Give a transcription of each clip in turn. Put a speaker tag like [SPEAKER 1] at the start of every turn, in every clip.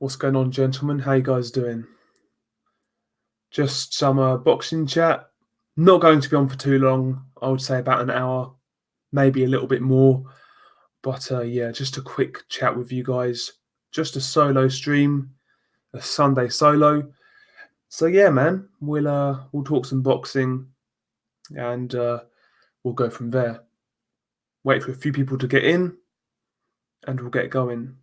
[SPEAKER 1] What's going on, gentlemen? How you guys doing? Just some boxing chat. Not going to be on for too long. I would say about an hour, maybe a little bit more. But yeah, just a quick chat with you guys. Just a solo stream, a Sunday solo. So yeah, man, we'll talk some boxing, and we'll go from there. Wait for a few people to get in, and we'll get going.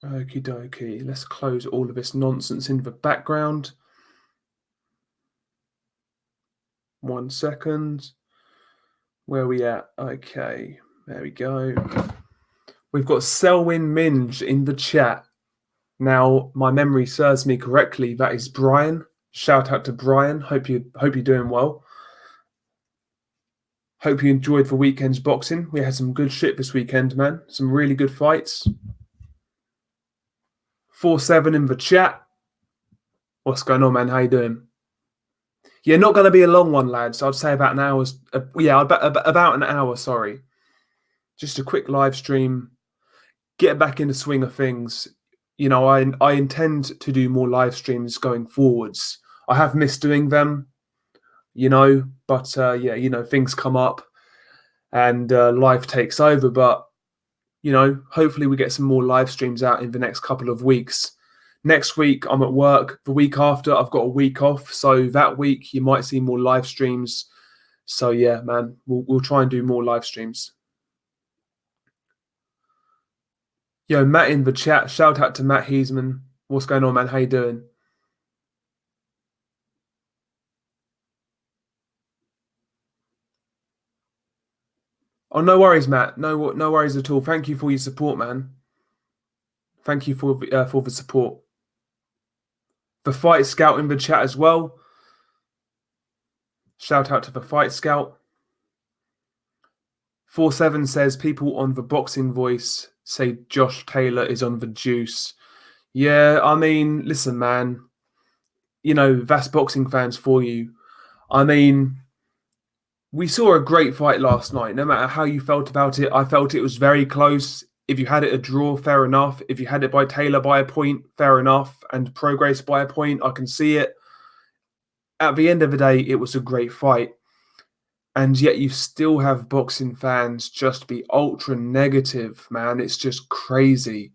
[SPEAKER 1] Okie dokie. Let's close all of this nonsense in the background. 1 second. Where are we at? Okay, there we go. We've got Selwyn Minge in the chat. Now, my memory serves me correctly. That is Brian. Shout out to Brian. Hope you're doing well. Hope you enjoyed the weekend's boxing. We had some good shit this weekend, man. Some really good fights. 4-7 in the chat. What's going on, man? How you doing? Yeah, not going to be a long one, lads. I'd say about an hour. About an hour, sorry. Just a quick live stream. Get back in the swing of things. You know, I intend to do more live streams going forwards. I have missed doing them, you know, but yeah, you know, things come up and life takes over. But, you know, hopefully we get some more live streams out in the next couple of weeks. Next week, I'm at work. The week after, I've got a week off. So that week, you might see more live streams. So yeah, man, we'll try and do more live streams. Yo, Matt in the chat. Shout out to Matt Heisman. What's going on, man? How you doing? Oh, no worries, Matt. No worries at all. Thank you for your support, man. Thank you for the support. The Fight Scout in the chat as well. Shout out to the Fight Scout. 4-7 says people on the Boxing Voice say Josh Taylor is on the juice. Yeah, I mean, listen, man. You know, that's boxing fans for you. I mean, we saw a great fight last night. No matter how you felt about it, I felt it was very close. If you had it a draw, fair enough. If you had it by Taylor by a point, fair enough. And Progress by a point, I can see it. At the end of the day, it was a great fight. And yet you still have boxing fans just be ultra negative, man. It's just crazy.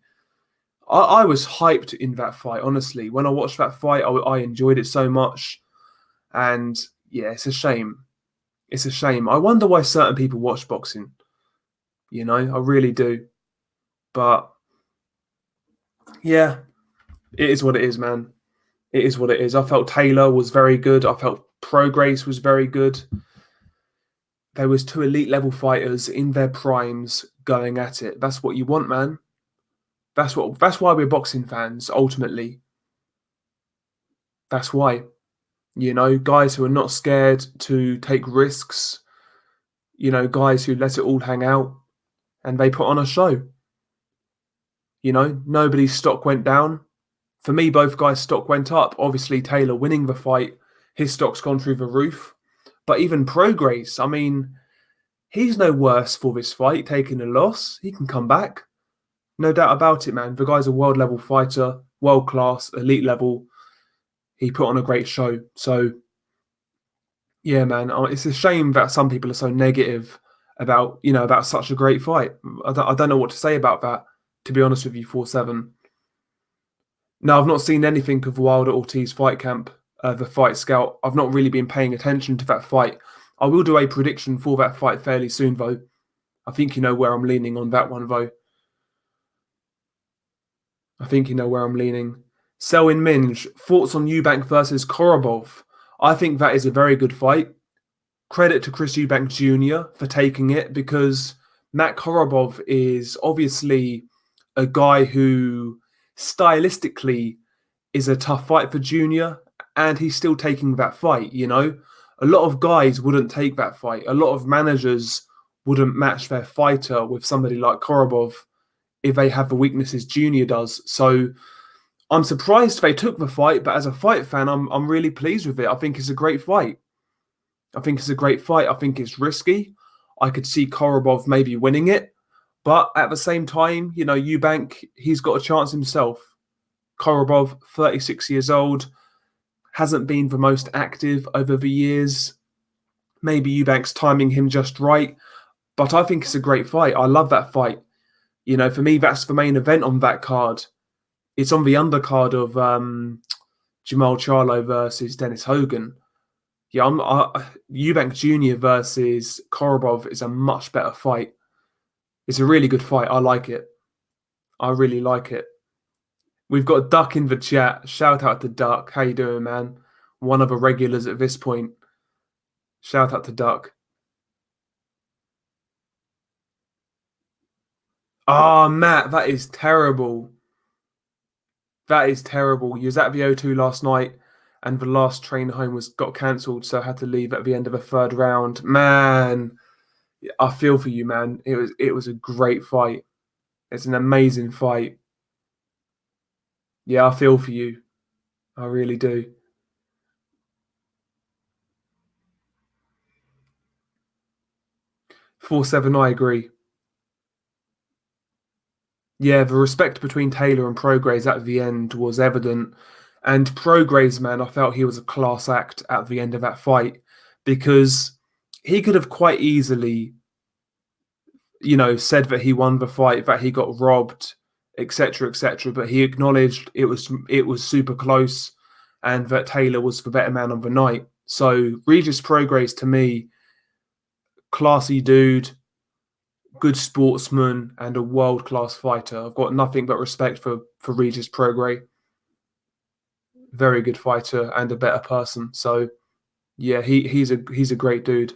[SPEAKER 1] I was hyped in that fight, honestly. When I watched that fight, I enjoyed it so much. And yeah, it's a shame. It's a shame. I wonder why certain people watch boxing. You know, I really do. But yeah, it is what it is, man. It is what it is. I felt Taylor was very good. I felt Progress was very good. There was two elite level fighters in their primes going at it. That's what you want, man. That's why we're boxing fans, ultimately. That's why. You know, guys who are not scared to take risks. You know, guys who let it all hang out and they put on a show. You know, nobody's stock went down. For me, both guys' stock went up. Obviously, Taylor winning the fight, his stock's gone through the roof. But even Progress, I mean, he's no worse for this fight, taking a loss. He can come back. No doubt about it, man. The guy's a world level fighter, world class, elite level. He put on a great show. So, yeah, man, it's a shame that some people are so negative about, you know, about such a great fight. I don't know what to say about that, to be honest with you, 4-7. No, I've not seen anything of Wilder Ortiz fight camp, the Fight Scout. I've not really been paying attention to that fight. I will do a prediction for that fight fairly soon, though. I think you know where I'm leaning on that one, though. I think you know where I'm leaning. Selwyn Minge, thoughts on Eubank versus Korobov. I think that is a very good fight. Credit to Chris Eubank Jr. for taking it, because Matt Korobov is obviously a guy who stylistically is a tough fight for Junior, and he's still taking that fight, you know. A lot of guys wouldn't take that fight. A lot of managers wouldn't match their fighter with somebody like Korobov if they have the weaknesses Junior does. So I'm surprised they took the fight, but as a fight fan, I'm really pleased with it. I think it's a great fight. I think it's a great fight. I think it's risky. I could see Korobov maybe winning it, But at the same time, Eubank, he's got a chance himself. Korobov, 36 years old, hasn't been the most active over the years. Maybe Eubank's timing him just right, but I think it's a great fight. I love that fight. For me, that's the main event on that card. It's on the undercard of Jamal Charlo versus Dennis Hogan. Yeah, Eubank Jr. versus Korobov is a much better fight. It's a really good fight. I like it. I really like it. We've got Duck in the chat. Shout out to Duck. How you doing, man? One of the regulars at this point. Shout out to Duck. Ah, Matt, that is terrible. That is terrible. You was at the O2 last night, and the last train home got cancelled, so I had to leave at the end of the third round. Man, I feel for you, man. It was a great fight. It's an amazing fight. Yeah, I feel for you. I really do. 4-7, I agree. Yeah, the respect between Taylor and Prograis at the end was evident. And Prograis, man, I felt he was a class act at the end of that fight because he could have quite easily, said that he won the fight, that he got robbed, etc., etc. But he acknowledged it was super close, and that Taylor was the better man on the night. So Regis Prograis, to me, classy dude, good sportsman, and a world class fighter. I've got nothing but respect for Regis Prograis. Very good fighter and a better person. So yeah, he's a great dude.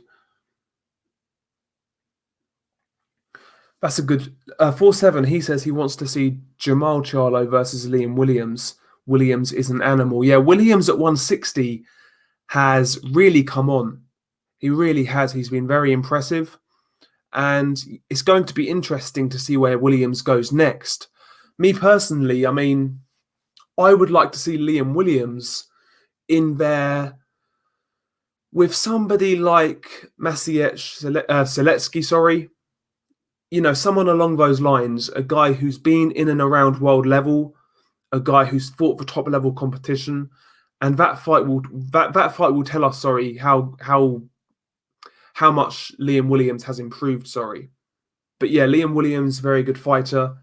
[SPEAKER 1] That's a good 4-7. He says he wants to see Jamal Charlo versus Liam Williams. Williams is an animal. Yeah, Williams at 160 has really come on. He really has. He's been very impressive. And it's going to be interesting to see where Williams goes next. Me personally, I mean, I would like to see Liam Williams in there with somebody like Seletsky, sorry. Someone along those lines, a guy who's been in and around world level, a guy who's fought for top level competition, and that fight will tell us, sorry, how much Liam Williams has improved, sorry. But yeah, Liam Williams, very good fighter.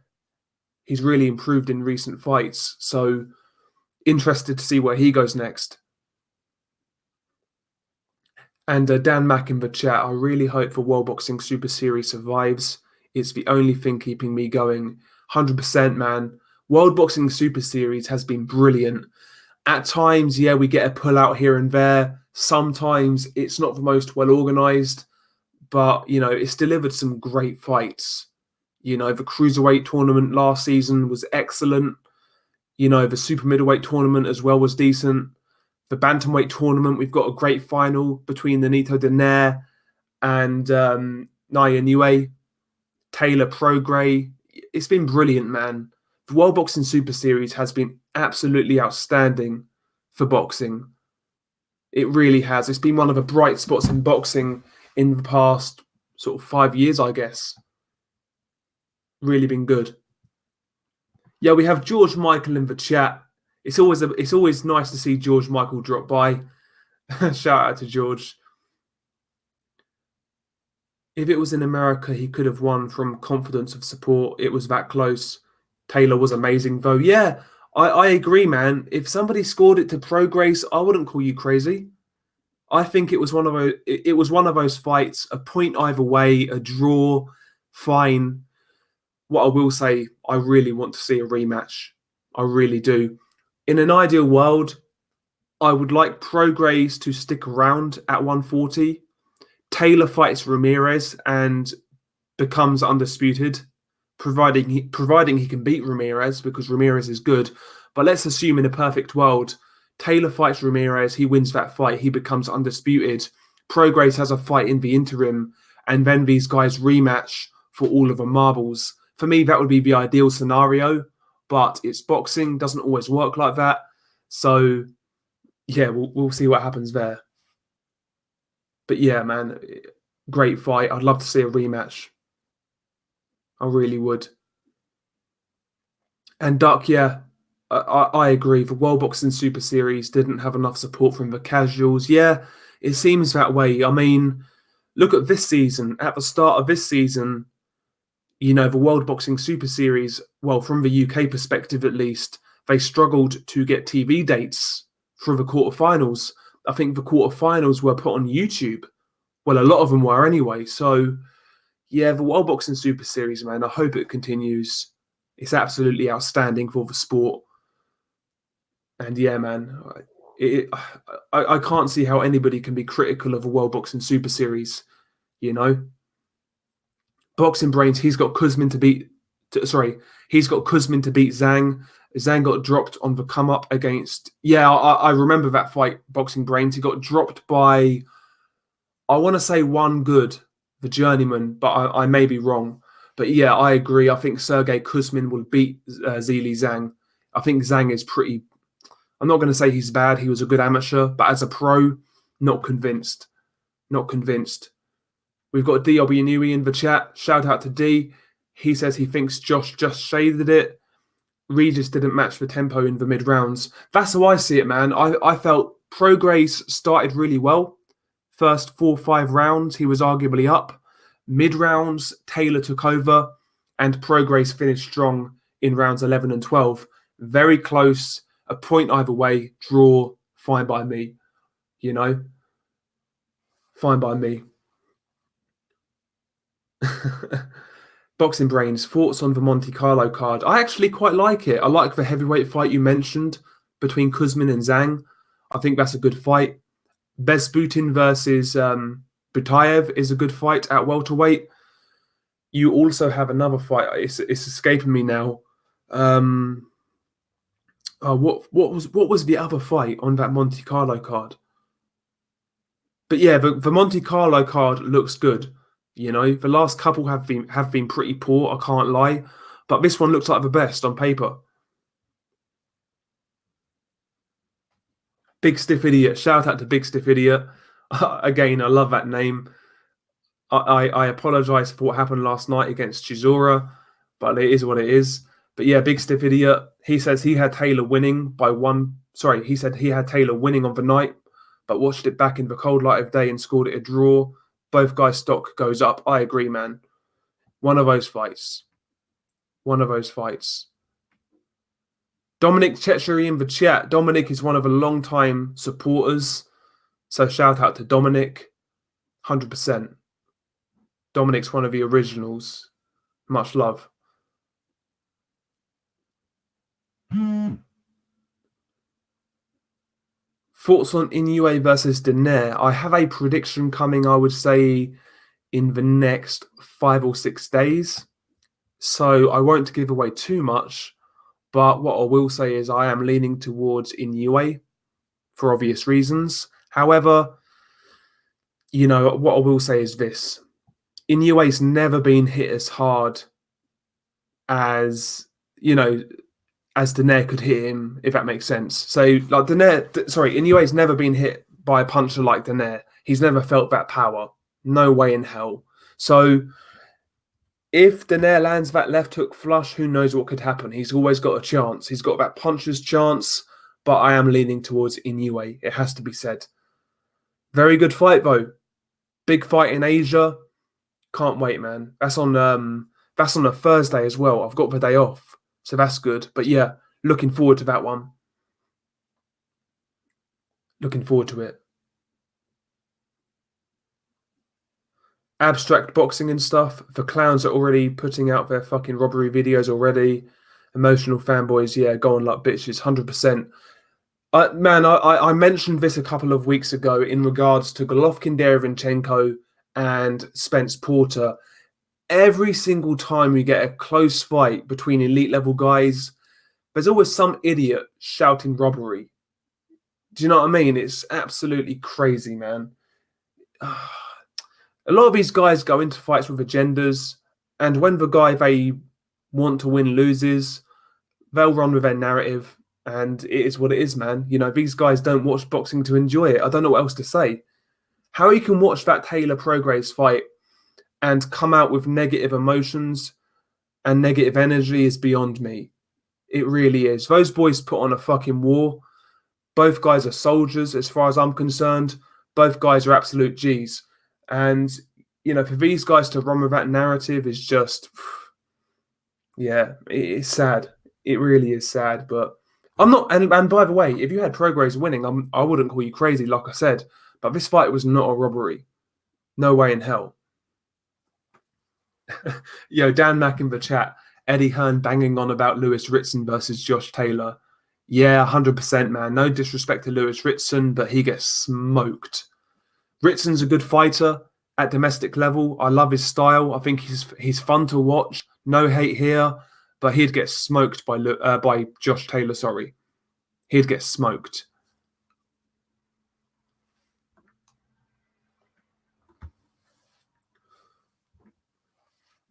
[SPEAKER 1] He's really improved in recent fights, so interested to see where he goes next. And Dan Mack in the chat, I really hope the World Boxing Super Series survives. It's the only thing keeping me going. 100%, man. World Boxing Super Series has been brilliant. At times, yeah, we get a pull out here and there. Sometimes it's not the most well organized, but it's delivered some great fights. The cruiserweight tournament last season was excellent. The super middleweight tournament as well was decent. The bantamweight tournament, we've got a great final between the Nito Donaire and Naya Niue, Taylor Prograis. It's been brilliant, man. The World Boxing Super Series has been absolutely outstanding for boxing. It really has. It's been one of the bright spots in boxing in the past sort of 5 years, I guess. Really been good. Yeah, we have George Michael in the chat. It's always nice to see George Michael drop by. Shout out to George. If it was in America, he could have won from confidence of support. It was that close. Taylor was amazing, though. Yeah, I agree, man. If somebody scored it to Prograis, I wouldn't call you crazy. I think it was one of those fights, a point either way, a draw, fine. What I will say, I really want to see a rematch. I really do. In an ideal world, I would like Prograis to stick around at 140. Taylor fights Ramirez and becomes undisputed, providing he can beat Ramirez because Ramirez is good. But let's assume in a perfect world, Taylor fights Ramirez, he wins that fight, he becomes undisputed. Prograis has a fight in the interim, and then these guys rematch for all of the marbles. For me, that would be the ideal scenario, but it's boxing, doesn't always work like that. So, yeah, we'll see what happens there. But yeah, man, great fight. I'd love to see a rematch. I really would. And Duck, yeah, I agree. The World Boxing Super Series didn't have enough support from the casuals. Yeah, it seems that way. I mean, look at this season. At the start of this season, the World Boxing Super Series, well, from the UK perspective at least, they struggled to get TV dates for the quarterfinals. I think the quarterfinals were put on YouTube. Well, a lot of them were anyway. So, yeah, the World Boxing Super Series, man, I hope it continues. It's absolutely outstanding for the sport. And yeah, man, it, I can't see how anybody can be critical of a World Boxing Super Series. You know, Boxing Brains, he's got Kuzmin to beat. He's got Kuzmin to beat Zhang. Zhang got dropped on the come up against. Yeah, I remember that fight. Boxing Brains, he got dropped by. I want to say one good, the journeyman, but I may be wrong. But yeah, I agree. I think Sergey Kuzmin will beat Zili Zhang. I think Zhang is pretty. I'm not going to say he's bad. He was a good amateur, but as a pro, not convinced. Not convinced. We've got DW in the chat. Shout out to D. He says he thinks Josh just shaded it. Regis didn't match the tempo in the mid rounds. That's how I see it, man. I felt Prograis started really well. First 4-5 rounds, he was arguably up. Mid rounds, Taylor took over, and Prograis finished strong in rounds 11 and 12. Very close, a point either way, draw, fine by me. Fine by me. Boxing Brains, thoughts on the Monte Carlo card? I actually quite like it. I like the heavyweight fight you mentioned between Kuzmin and Zhang. I think that's a good fight. Bezbutin versus Butayev is a good fight at welterweight. You also have another fight. It's escaping me now. What was the other fight on that Monte Carlo card? But yeah, the Monte Carlo card looks good. The last couple have been pretty poor. I can't lie, but this one looks like the best on paper. Big Stiff Idiot. Shout out to Big Stiff Idiot. Again, I love that name. I apologize for what happened last night against Chisora, but it is what it is. But yeah, Big Stiff Idiot. He says he had Taylor winning by one. Sorry, he said he had Taylor winning on the night, but watched it back in the cold light of day and scored it a draw. Both guys' stock goes up. I agree, man. One of those fights. Dominic Chechery in the chat. Dominic is one of the long-time supporters. So shout out to Dominic. 100%. Dominic's one of the originals. Much love. Thoughts on Inoue versus Denaire? I have a prediction coming, I would say, in the next 5 or 6 days. So I won't give away too much. But what I will say is I am leaning towards Inoue for obvious reasons. However, what I will say is this. Inoue's never been hit as hard as, as Denaire could hit him, if that makes sense. So, like Inoue's never been hit by a puncher like Denaire. He's never felt that power. No way in hell. So, if Denaire lands that left hook flush, who knows what could happen? He's always got a chance. He's got that puncher's chance, but I am leaning towards Inoue. It has to be said. Very good fight, though. Big fight in Asia. Can't wait, man. That's on a Thursday as well. I've got the day off, so that's good. But yeah, looking forward to that one. Looking forward to it. Abstract boxing and stuff. The clowns are already putting out their fucking robbery videos already. Emotional fanboys, yeah, going like bitches, 100%. Man, I mentioned this a couple of weeks ago in regards to Golovkin, Derevyanchenko, and Spence Porter. Every single time we get a close fight between elite level guys, there's always some idiot shouting robbery. Do you know what I mean? It's absolutely crazy, man. A lot of these guys go into fights with agendas, and when the guy they want to win loses, they'll run with their narrative, and it is what it is, man. These guys don't watch boxing to enjoy it. I don't know what else to say. How you can watch that Taylor Prograis fight and come out with negative emotions, and negative energy is beyond me. It really is. Those boys put on a fucking war. Both guys are soldiers, as far as I'm concerned. Both guys are absolute G's. And, for these guys to run with that narrative is just, yeah, it's sad. It really is sad. But I'm not. And by the way, if you had Prograis winning, I wouldn't call you crazy, like I said. But this fight was not a robbery. No way in hell. Dan Mack in the chat. Eddie Hearn banging on about Lewis Ritson versus Josh Taylor. Yeah, 100%, man. No disrespect to Lewis Ritson, but he gets smoked. Ritson's a good fighter at domestic level. I love his style. I think he's fun to watch. No hate here, but he'd get smoked by Josh Taylor. Sorry, he'd get smoked.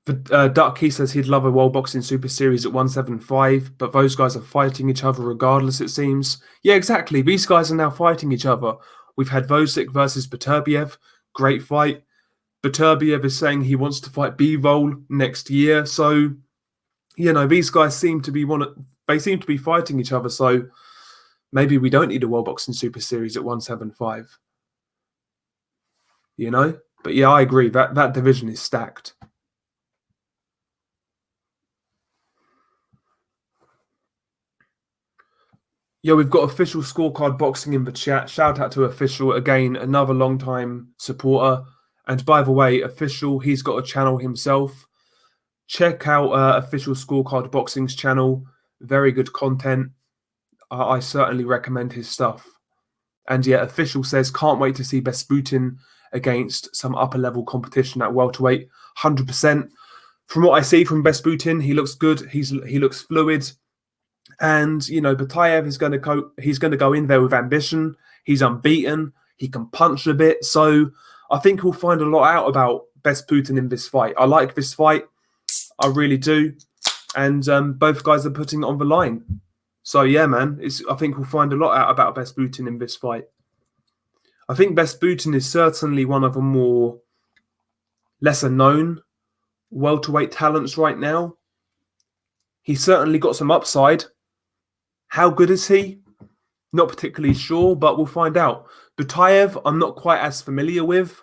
[SPEAKER 1] Duck, he says he'd love a World Boxing Super Series at 175, but those guys are fighting each other regardless, it seems. Yeah, exactly. These guys are now fighting each other. We've had Vosic versus Beterbiev. Great fight. Beterbiev is saying he wants to fight B-Roll next year. So, these guys seem to be fighting each other. So maybe we don't need a World Boxing Super Series at 175. But yeah, I agree. That division is stacked. Yeah, we've got Official Scorecard Boxing in the chat. Shout out to Official, again, another long-time supporter. And by the way, Official, he's got a channel himself. Check out Official Scorecard Boxing's channel. Very good content. I certainly recommend his stuff. And yeah, Official says, can't wait to see Besputin against some upper-level competition at welterweight. 100%. From what I see from Besputin, he looks good. He looks fluid. And Batayev is going to go. He's going to go in there with ambition. He's unbeaten. He can punch a bit. So I think we'll find a lot out about Besputin in this fight. I like this fight. I really do. And both guys are putting it on the line. So yeah, man. I think we'll find a lot out about Besputin in this fight. I think Besputin is certainly one of the more lesser known welterweight talents right now. He's certainly got some upside. How good is he? Not particularly sure, but we'll find out. Butayev, I'm not quite as familiar with.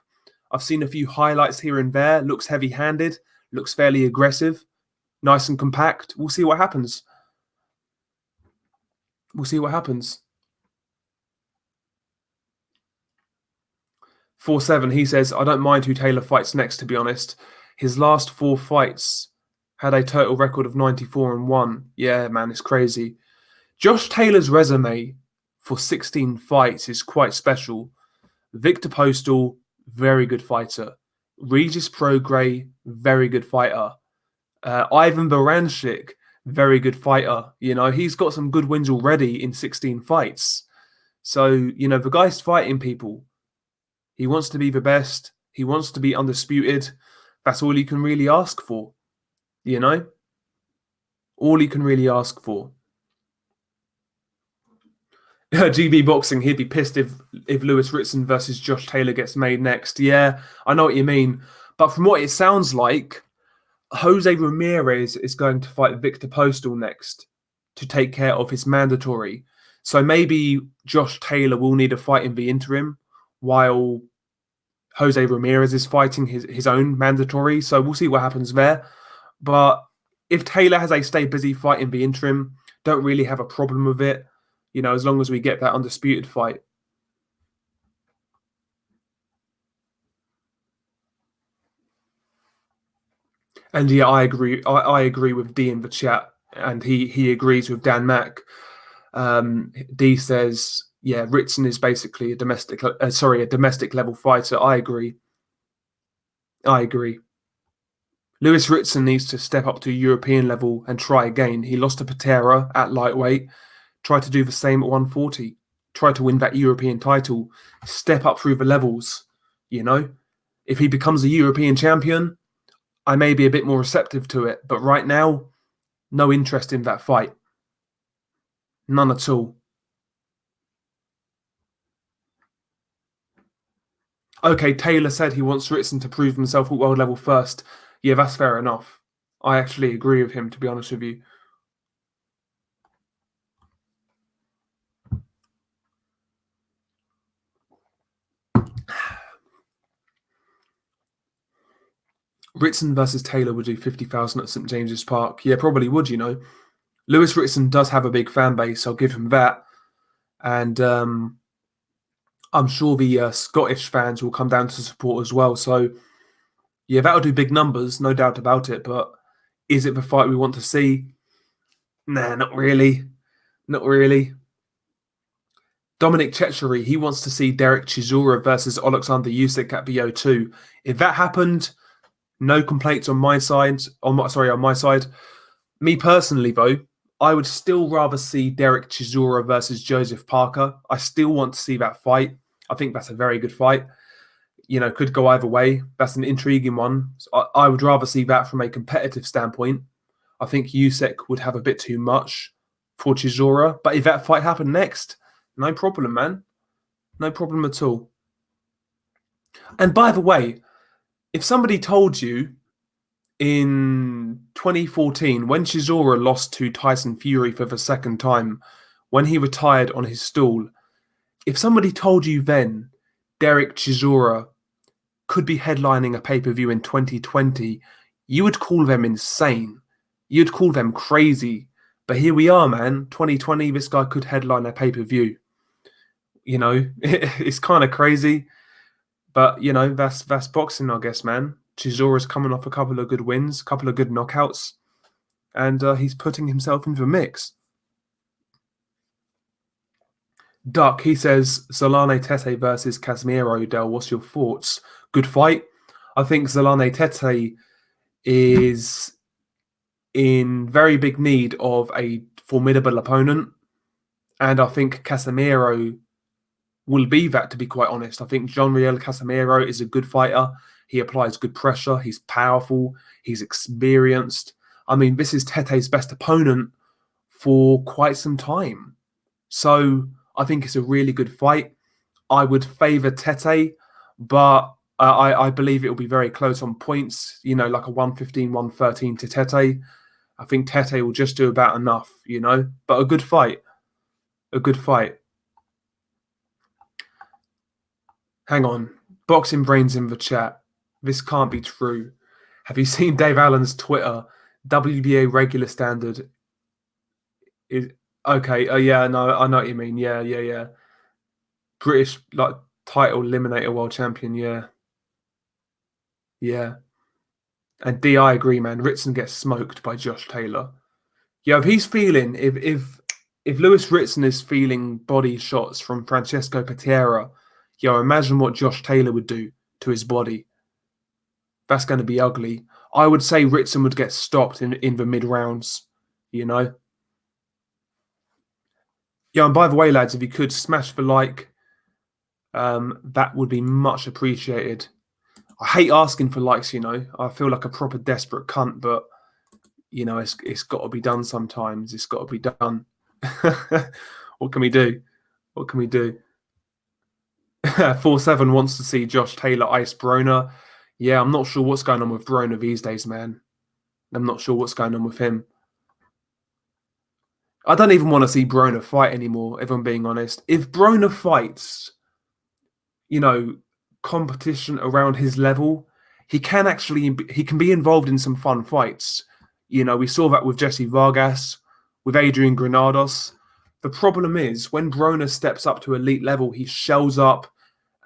[SPEAKER 1] I've seen a few highlights here and there. Looks heavy-handed. Looks fairly aggressive. Nice and compact. We'll see what happens. We'll see what happens. 4-7, he says, I don't mind who Taylor fights next, to be honest. His last 4 fights had a total record of 94-1. Yeah, man, it's crazy. Josh Taylor's resume for 16 fights is quite special. Victor Postal, very good fighter. Regis Prograis, very good fighter. Ivan Baranchik, very good fighter. He's got some good wins already in 16 fights. So, the guy's fighting people. He wants to be the best. He wants to be undisputed. That's all he can really ask for. All he can really ask for. GB Boxing, he'd be pissed if Lewis Ritson versus Josh Taylor gets made next. Yeah, I know what you mean. But from what it sounds like, Jose Ramirez is going to fight Victor Postal next to take care of his mandatory. So maybe Josh Taylor will need a fight in the interim while Jose Ramirez is fighting his own mandatory. So we'll see what happens there. But if Taylor has a stay busy fight in the interim, don't really have a problem with it. As long as we get that undisputed fight. And yeah, I agree. I agree with D in the chat, and he agrees with Dan Mack. D says, yeah, Ritson is basically a domestic level fighter. I agree. Lewis Ritson needs to step up to European level and try again. He lost to Patera at lightweight. Try to do the same at 140. Try to win that European title. Step up through the levels, If he becomes a European champion, I may be a bit more receptive to it. But right now, no interest in that fight. None at all. Okay, Taylor said he wants Ritson to prove himself at world level first. Yeah, that's fair enough. I actually agree with him, to be honest with you. Ritson versus Taylor would do 50,000 at St James's Park. Yeah, probably would, you know. Lewis Ritson does have a big fan base, I'll give him that. And I'm sure the Scottish fans will come down to support as well. So, yeah, that'll do big numbers, no doubt about it. But is it the fight we want to see? Nah, not really. Not really. Dominic Chetchery, he wants to see Derek Chisora versus Alexander Usyk at the O2. If that happened, no complaints on my side. On my side. Me personally, though, I would still rather see Derek Chisora versus Joseph Parker. I still want to see that fight. I think that's a very good fight. You know, could go either way. That's an intriguing one. So I would rather see that from a competitive standpoint. I think Usyk would have a bit too much for Chisora. But if that fight happened next, no problem, man. No problem at all. And by the way, if somebody told you in 2014, when Chisora lost to Tyson Fury for the second time, when he retired on his stool, if somebody told you then Derek Chisora could be headlining a pay-per-view in 2020, you would call them insane. You'd call them crazy. But here we are, man. 2020, this guy could headline a pay-per-view. You know, it's kind of crazy. But, you know, that's boxing, I guess, man. Chisora's coming off a couple of good wins, a couple of good knockouts, and he's putting himself into the mix. Duck, he says, Zolane Tete versus Casemiro. Dell, what's your thoughts? Good fight. I think Zolane Tete is in very big need of a formidable opponent, and I think Casemiro will be that, to be quite honest. I think Jean-Riel Casemiro is a good fighter. He applies good pressure. He's powerful. He's experienced. I mean, this is Tete's best opponent for quite some time. So I think it's a really good fight. I would favour Tete, but I believe it will be very close on points, you know, like a 115, 113 to Tete. I think Tete will just do about enough, you know, but a good fight. A good fight. Hang on. Boxing Brains in the chat. This can't be true. Have you seen Dave Allen's Twitter? WBA regular standard is okay. Oh yeah, no, I know what you mean. Yeah. British like title eliminator world champion. Yeah. And I agree, man. Ritson gets smoked by Josh Taylor. Yeah, if he's feeling if Lewis Ritson is feeling body shots from Francesco Patera, imagine what Josh Taylor would do to his body. That's going to be ugly. I would say Ritson would get stopped in the mid rounds, you know. Yeah, and by the way, lads, if you could smash the like, that would be much appreciated. I hate asking for likes, you know. I feel like a proper desperate cunt, but you know, it's got to be done sometimes. It's got to be done. What can we do? What can we do? 4-7 wants to see Josh Taylor ice Broner. Yeah, I'm not sure what's going on with Broner these days, man. I'm not sure what's going on with him. I don't even want to see Broner fight anymore, if I'm being honest. If Broner fights, you know, competition around his level, he can be involved in some fun fights. You know, we saw that with Jesse Vargas, with Adrian Granados. The problem is when Broner steps up to elite level, he shells up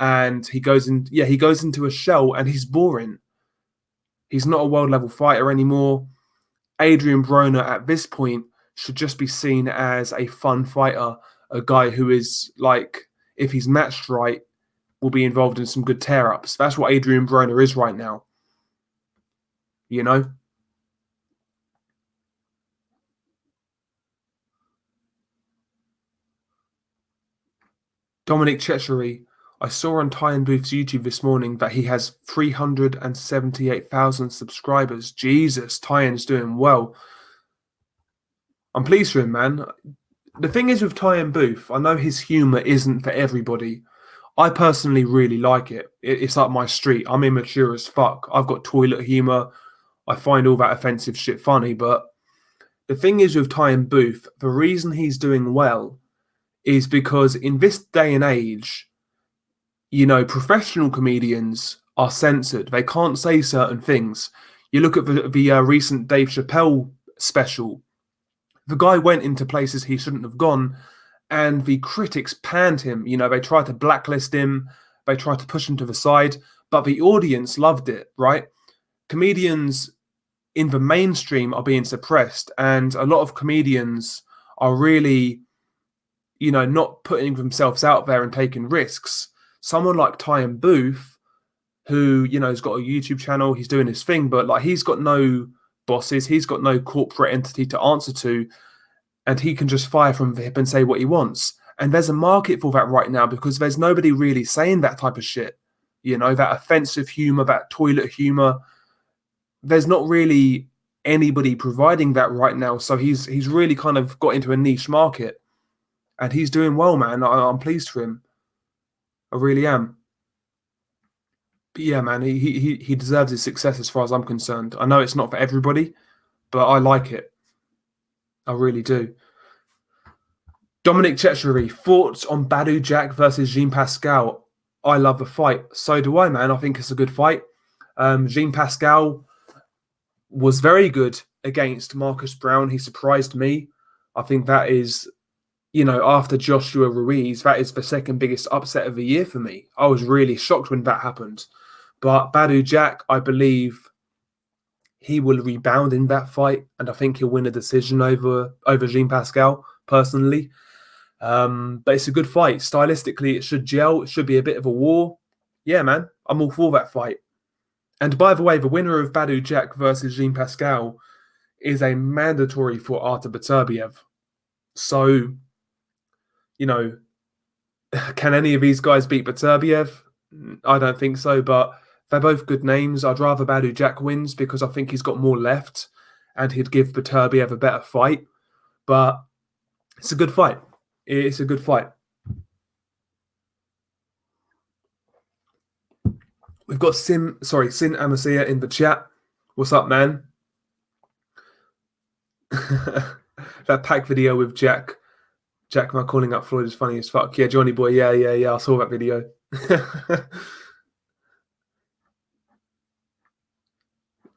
[SPEAKER 1] and he goes into a shell and he's boring. He's not a world level fighter anymore. Adrian Broner at this point should just be seen as a fun fighter, a guy who is like, if he's matched right, will be involved in some good tear-ups. That's what Adrian Broner is right now. You know? Dominic Chetchery, I saw on Ty and Booth's YouTube this morning that he has 378,000 subscribers. Jesus, Tyan's doing well. I'm pleased for him, man. The thing is with Ty and Booth, I know his humour isn't for everybody. I personally really like it. It's like my street. I'm immature as fuck. I've got toilet humour. I find all that offensive shit funny. But the thing is with Ty and Booth, the reason he's doing well is because in this day and age, professional comedians are censored. They can't say certain things. You look at the recent Dave Chappelle special. The guy went into places he shouldn't have gone, and the critics panned him. They tried to blacklist him, they tried to push him to the side, but the audience loved it, right? Comedians in the mainstream are being suppressed, and a lot of comedians are really, not putting themselves out there and taking risks. Someone like Ty and Booth, who, has got a YouTube channel, he's doing his thing, but like he's got no bosses, he's got no corporate entity to answer to, and he can just fire from the hip and say what he wants. And there's a market for that right now because there's nobody really saying that type of shit. That offensive humor, that toilet humor. There's not really anybody providing that right now. So he's really kind of got into a niche market, and he's doing well, man. I'm pleased for him. I really am. But yeah, man, he deserves his success as far as I'm concerned. I know it's not for everybody, but I like it. I really do. Dominic Chetchery, thoughts on Badu Jack versus Jean Pascal? I love the fight. So do I, man. I think it's a good fight. Jean Pascal was very good against Marcus Brown. He surprised me. I think that is, after Joshua Ruiz, that is the second biggest upset of the year for me. I was really shocked when that happened. But Badu Jack, I believe he will rebound in that fight, and I think he'll win a decision over Jean Pascal, personally. But it's a good fight. Stylistically, it should gel. It should be a bit of a war. Yeah, man, I'm all for that fight. And by the way, the winner of Badu Jack versus Jean Pascal is a mandatory for Artur Beterbiev. So, can any of these guys beat Beterbiev? I don't think so, but they're both good names. I'd rather Badu Jack wins because I think he's got more left and he'd give Beterbiev a better fight. But it's a good fight. It's a good fight. We've got Sin Amasia in the chat. What's up, man? That pack video with Jack Ma calling up Floyd is funny as fuck. Yeah, Johnny boy. Yeah. I saw that video.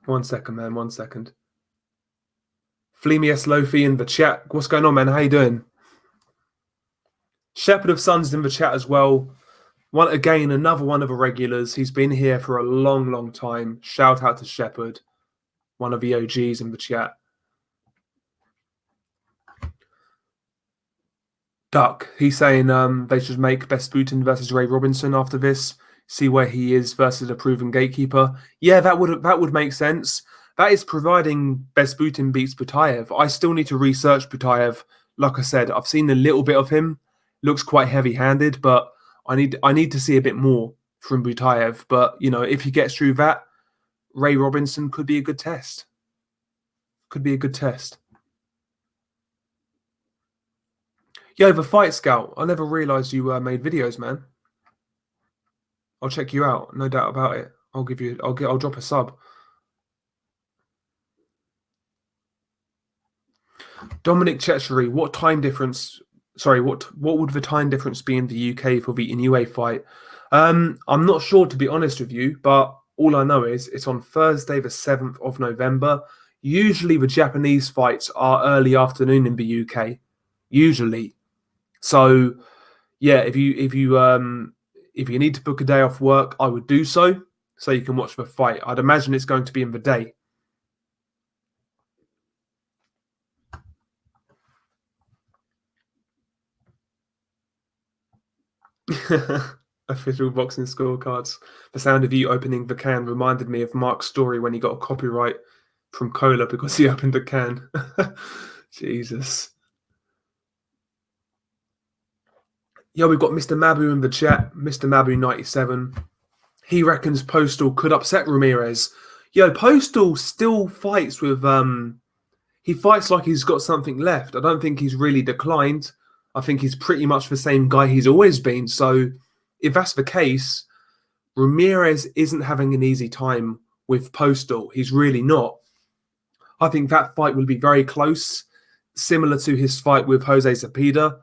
[SPEAKER 1] One second, man. 1 second. Flemius Lofi in the chat. What's going on, man? How you doing? Shepherd of Sons in the chat as well. Another one of the regulars. He's been here for a long, long time. Shout out to Shepherd, one of the OGs in the chat. Duck, he's saying they should make Vesputin versus Ray Robinson after this. See where he is versus a proven gatekeeper. Yeah, that would make sense. That is providing Vesputin beats Butayev. I still need to research Butayev. Like I said, I've seen a little bit of him. Looks quite heavy-handed, but I need to see a bit more from Butayev. But, if he gets through that, Ray Robinson could be a good test. Yo, the Fight Scout. I never realized you made videos, man. I'll check you out. No doubt about it. I'll drop a sub. Dominic Chetchery, what time difference? Sorry, what would the time difference be in the UK for the Inoue fight? I'm not sure, to be honest with you, but all I know is it's on Thursday, the 7th of November. Usually the Japanese fights are early afternoon in the UK. Usually. So, yeah, if you need to book a day off work, I would do so you can watch the fight. I'd imagine it's going to be in the day. Official boxing scorecards. The sound of you opening the can reminded me of Mark's story when he got a copyright from Cola because he opened the can. Jesus. Yo, we've got Mr. Mabu in the chat. Mr. Mabu97. He reckons Postal could upset Ramirez. Yo, Postal still fights with... he fights like he's got something left. I don't think he's really declined. I think he's pretty much the same guy he's always been. So if that's the case, Ramirez isn't having an easy time with Postal. He's really not. I think that fight will be very close, similar to his fight with Jose Zepeda.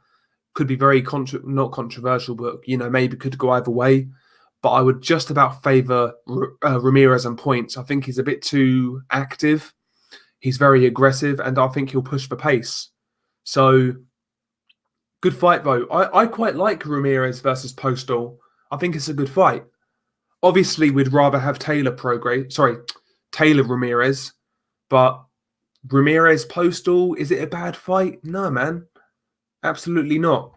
[SPEAKER 1] Could be very not controversial, but maybe could go either way. But I would just about favour Ramirez on points. I think he's a bit too active. He's very aggressive, and I think he'll push for pace. So, good fight, though. I quite like Ramirez versus Postal. I think it's a good fight. Obviously, we'd rather have Taylor Ramirez, but Ramirez Postal, is it a bad fight? No, man. Absolutely not.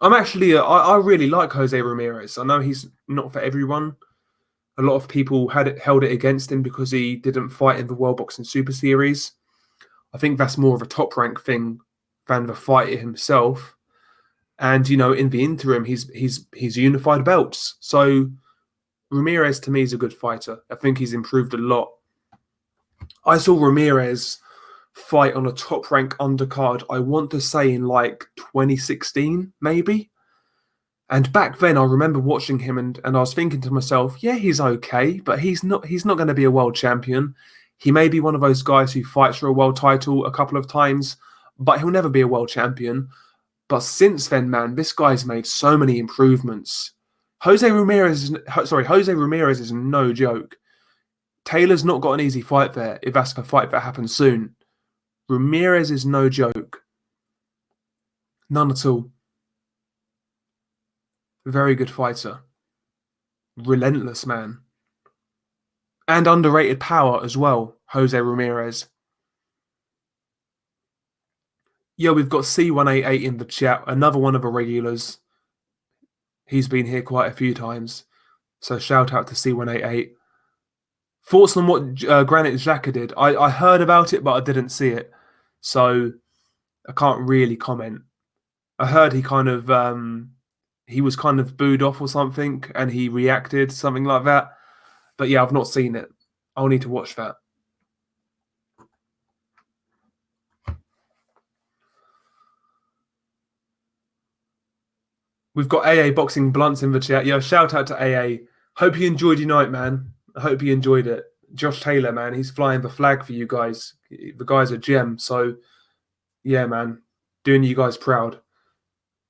[SPEAKER 1] I really like Jose Ramirez. I know he's not for everyone. A lot of people held it against him because he didn't fight in the World Boxing Super Series. I think that's more of a top rank thing than the fighter himself. And in the interim, he's unified belts. So Ramirez to me is a good fighter. I think he's improved a lot. I saw Ramirez fight on a top rank undercard, I want to say in like 2016, maybe. And back then I remember watching him and I was thinking to myself, yeah, he's okay, but he's not going to be a world champion. He may be one of those guys who fights for a world title a couple of times, but he'll never be a world champion. But since then, man, this guy's made so many improvements. Jose Ramirez is no joke. Taylor's not got an easy fight there if that's the fight that happens soon. Ramirez is no joke. None at all. Very good fighter. Relentless, man. And underrated power as well, Jose Ramirez. Yeah, we've got C188 in the chat, another one of the regulars. He's been here quite a few times. So shout out to C188. Thoughts on what Granit Xhaka did? I heard about it, but I didn't see it. So I can't really comment. I heard he kind of he was kind of booed off or something, and he reacted, something like that. But yeah, I've not seen it. I'll need to watch that. We've got AA Boxing Blunts in the chat. Yo, shout out to AA. Hope you enjoyed your night, man. I hope you enjoyed it. Josh Taylor, man, he's flying the flag for you guys. The guy's a gem. So, yeah, man, doing you guys proud.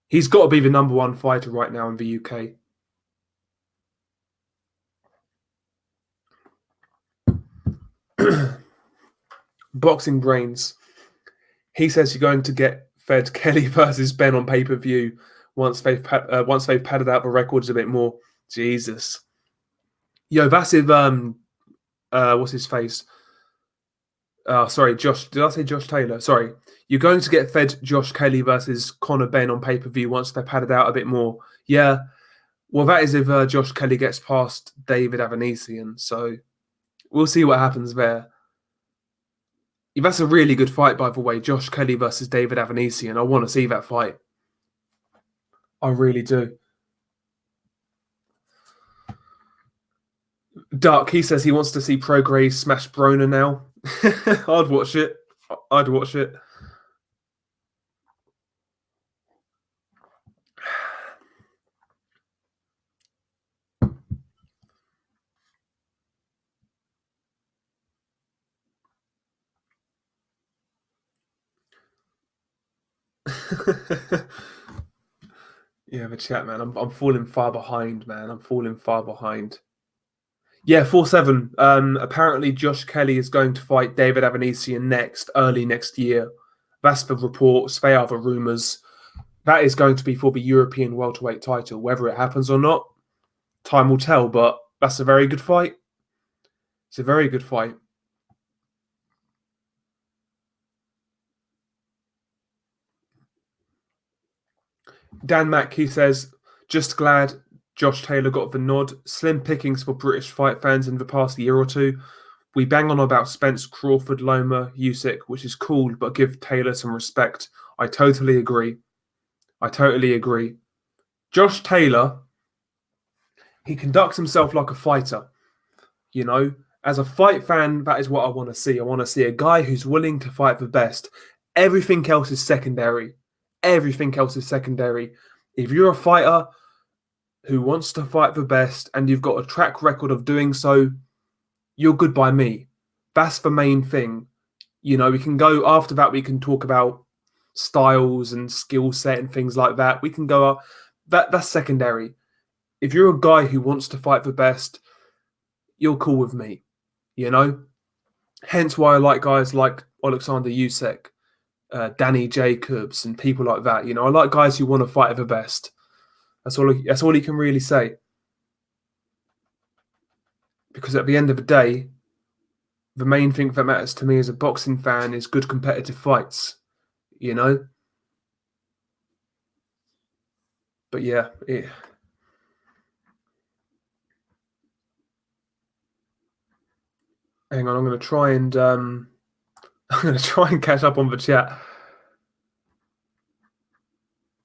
[SPEAKER 1] He's got to be the number one fighter right now in the UK. Boxing Brains. He says you're going to get fed Kelly versus Ben on pay-per-view once they've padded out the records a bit more. Jesus. Yo, that's if what's his face? Sorry, Josh. Did I say Josh Taylor? Sorry. You're going to get fed Josh Kelly versus Conor Ben on pay-per-view once they've padded out a bit more. Yeah. Well, that is if Josh Kelly gets past David Avanesian. So we'll see what happens there. Yeah, that's a really good fight, by the way. Josh Kelly versus David Avanesian. I want to see that fight. I really do. Dark, he says he wants to see Prograis smash Broner now. I'd watch it. I'd watch it. Yeah, the chat, man. I'm falling far behind, man. I'm falling far behind. Yeah, 4-7. Apparently, Josh Kelly is going to fight David Avanesian early next year. That's the reports. They are the rumours. That is going to be for the European welterweight title. Whether it happens or not, time will tell. But that's a very good fight. It's a very good fight. Dan Mack, he says, just glad Josh Taylor got the nod. Slim pickings for British fight fans in the past year or two. We bang on about Spence, Crawford, Loma, Usyk, which is cool, but give Taylor some respect. I totally agree. Josh Taylor, he conducts himself like a fighter. You know, as a fight fan, that is what I want to see. I want to see a guy who's willing to fight the best. Everything else is secondary. If you're a fighter who wants to fight the best and you've got a track record of doing so, you're good by me. That's the main thing. We can go after that. We can talk about styles and skill set and things like that. We can go that's secondary. If you're a guy who wants to fight the best, you're cool with me. You know, hence why I like guys like Alexander Usyk, Danny Jacobs, and people like that. I like guys who want to fight the best. That's all. That's all he can really say. Because at the end of the day, the main thing that matters to me as a boxing fan is good competitive fights. You know. But yeah, hang on. I'm going to try and I'm going to try and catch up on the chat.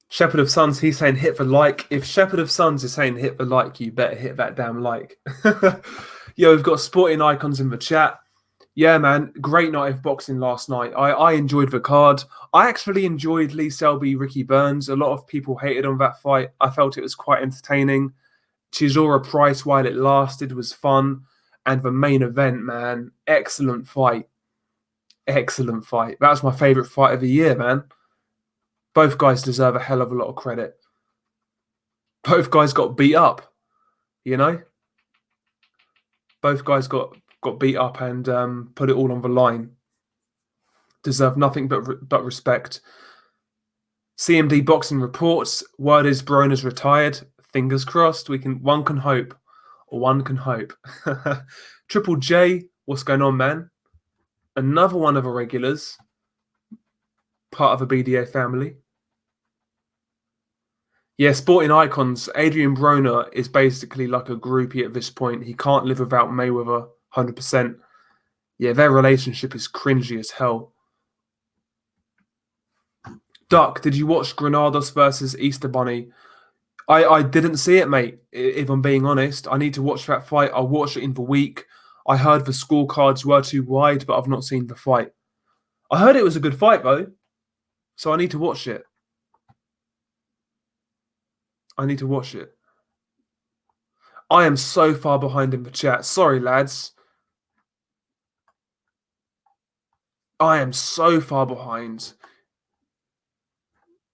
[SPEAKER 1] Shepherd of Sons, he's saying hit the like. If Shepherd of Sons is saying hit the like, you better hit that damn like. Yeah, we've got sporting icons in the chat. Yeah, man, great night of boxing last night. I enjoyed the card. I actually enjoyed Lee Selby, Ricky Burns. A lot of people hated on that fight. I felt it was quite entertaining. Chisora Price, while it lasted, was fun. And the main event, man, excellent fight. Excellent fight. That was my favourite fight of the year, man. Both guys deserve a hell of a lot of credit. Both guys got beat up, Both guys got beat up and put it all on the line. Deserve nothing but respect. CMD Boxing reports, word is Broner's retired. Fingers crossed. One can hope. Triple J, what's going on, man? Another one of the regulars, part of the BDA family. Yeah, sporting icons. Adrian Broner is basically like a groupie at this point. He can't live without Mayweather, 100%. Yeah, their relationship is cringy as hell. Duck, did you watch Granados versus Easter Bunny? I didn't see it, mate, if I'm being honest. I need to watch that fight. I'll watch it in the week. I heard the scorecards were too wide, but I've not seen the fight. I heard it was a good fight, though, so I need to watch it. I am so far behind in the chat. Sorry, lads. I am so far behind.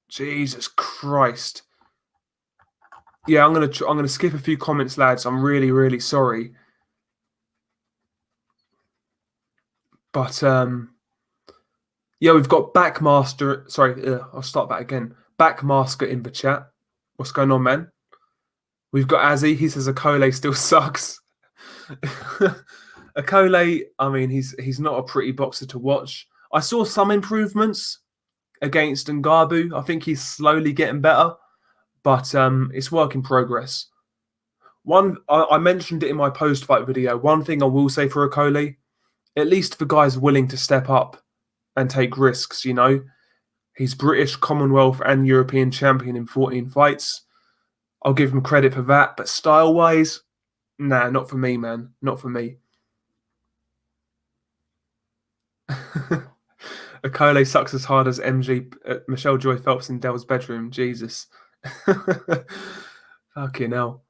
[SPEAKER 1] Jesus Christ. Yeah, I'm gonna skip a few comments, lads. I'm really, really sorry. But yeah, we've got Backmaster. Sorry, I'll start that again. Backmaster in the chat. What's going on, man? We've got Azzy. He says Akole still sucks. Akole, I mean, he's not a pretty boxer to watch. I saw some improvements against Ngannou. I think he's slowly getting better, but it's work in progress. I mentioned it in my post-fight video. One thing I will say for Akole, at least the guy's willing to step up and take risks, He's British, Commonwealth, and European champion in 14 fights. I'll give him credit for that, but style-wise, nah, not for me, man. Not for me. Akole sucks as hard as Michelle Joy Phelps in Dell's bedroom. Jesus. Fucking hell.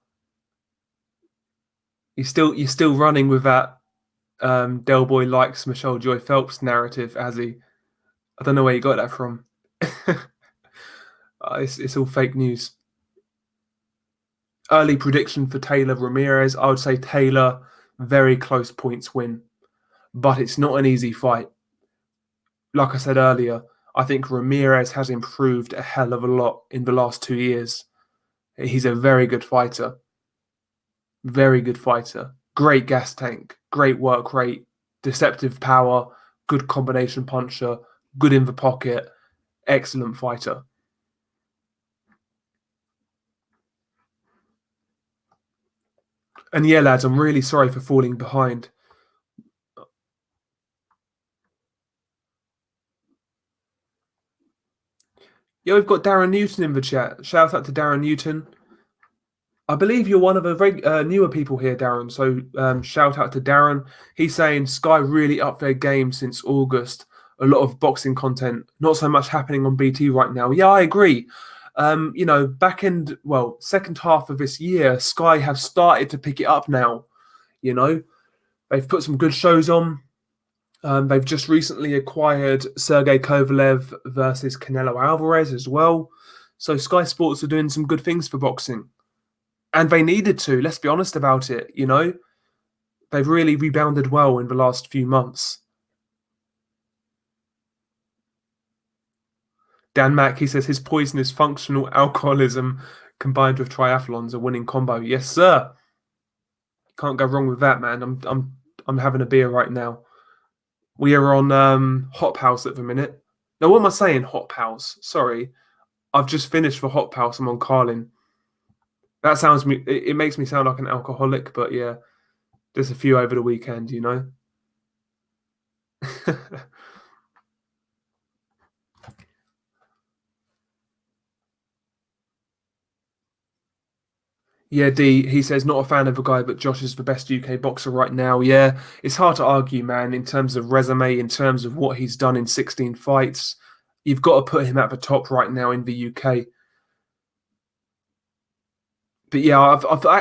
[SPEAKER 1] You're still running with that Del Boy likes Michelle Joy Phelps narrative, has he? I don't know where you got that from. It's all fake news. Early prediction for Taylor Ramirez. I would say Taylor, very close points win. But it's not an easy fight. Like I said earlier, I think Ramirez has improved a hell of a lot in the last 2 years. He's a very good fighter. Very good fighter. Great gas tank. Great work rate. Deceptive power. Good combination puncher. Good in the pocket. Excellent fighter. And yeah, lads, I'm really sorry for falling behind. Yeah, we've got Darren Newton in the chat. Shout out to Darren Newton. I believe you're one of the newer people here, Darren. So shout out to Darren. He's saying Sky really upped their game since August. A lot of boxing content, not so much happening on BT right now. Yeah, I agree. Second half of this year, Sky have started to pick it up now. They've put some good shows on. They've just recently acquired Sergey Kovalev versus Canelo Alvarez as well. So Sky Sports are doing some good things for boxing. And they needed to, let's be honest about it, you know? They've really rebounded well in the last few months. Dan Mack, he says his poison is functional alcoholism combined with triathlons, a winning combo. Yes, sir. Can't go wrong with that, man. I'm having a beer right now. We are on Hop House at the minute. Now, what am I saying? Hop House. Sorry, I've just finished for Hop House. I'm on Carlin. That sounds me. It makes me sound like an alcoholic, but yeah, just a few over the weekend, you know. Yeah, D. He says not a fan of the guy, but Josh is the best UK boxer right now. Yeah, it's hard to argue, man. In terms of resume, in terms of what he's done in 16 fights, you've got to put him at the top right now in the UK. But yeah,